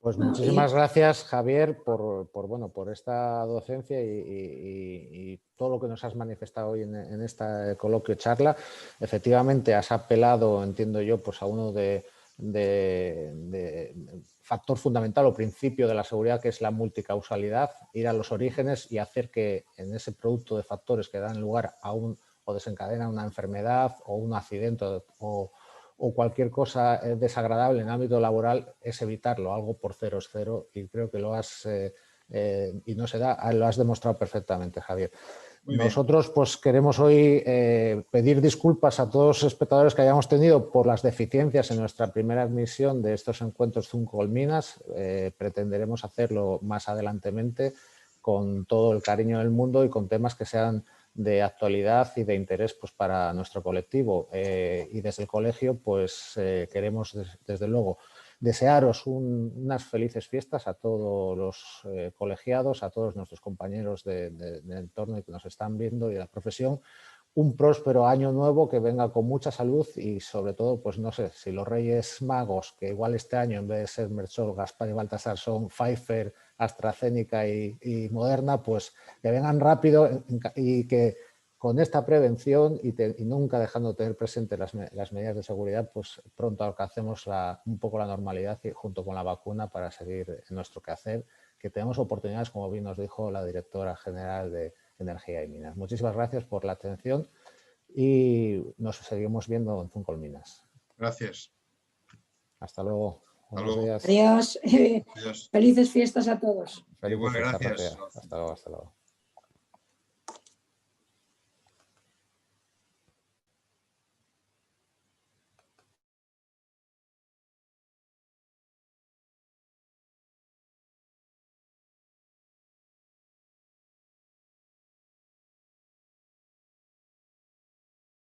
Speaker 1: Pues muchísimas gracias, Javier, por esta docencia y todo lo que nos has manifestado hoy en esta coloquio charla. Efectivamente, has apelado, entiendo yo, pues a uno de factor fundamental o principio de la seguridad, que es la multicausalidad, ir a los orígenes y hacer que en ese producto de factores que dan lugar a o desencadenan una enfermedad o un accidente o cualquier cosa desagradable en el ámbito laboral, es evitarlo. Algo por cero es cero, y creo que lo has y no se da, lo has demostrado perfectamente, Javier. Nosotros pues queremos hoy pedir disculpas a todos los espectadores que hayamos tenido por las deficiencias en nuestra primera admisión de estos encuentros Zoom Colminas. Pretenderemos hacerlo más adelantemente con todo el cariño del mundo y con temas que sean de actualidad y de interés pues, para nuestro colectivo. Y desde el colegio pues queremos desde luego desearos unas felices fiestas a todos los colegiados, a todos nuestros compañeros del entorno y que nos están viendo y de la profesión. Un próspero año nuevo que venga con mucha salud y sobre todo, pues no sé, si los Reyes Magos, que igual este año en vez de ser Melchor, Gaspar y Baltasar son Pfizer, AstraZeneca y Moderna, pues que vengan rápido y que con esta prevención y nunca dejando de tener presente las medidas de seguridad, pues pronto alcancemos un poco la normalidad y junto con la vacuna para seguir en nuestro quehacer, que tenemos oportunidades, como bien nos dijo la directora general de Energía y Minas. Muchísimas gracias por la atención y nos seguimos viendo en Zoom Colminas.
Speaker 5: Gracias.
Speaker 1: Hasta luego.
Speaker 5: Buenos días.
Speaker 2: Adiós. Felices fiestas a todos.
Speaker 1: Felices fiestas,
Speaker 5: gracias.
Speaker 1: Hasta luego.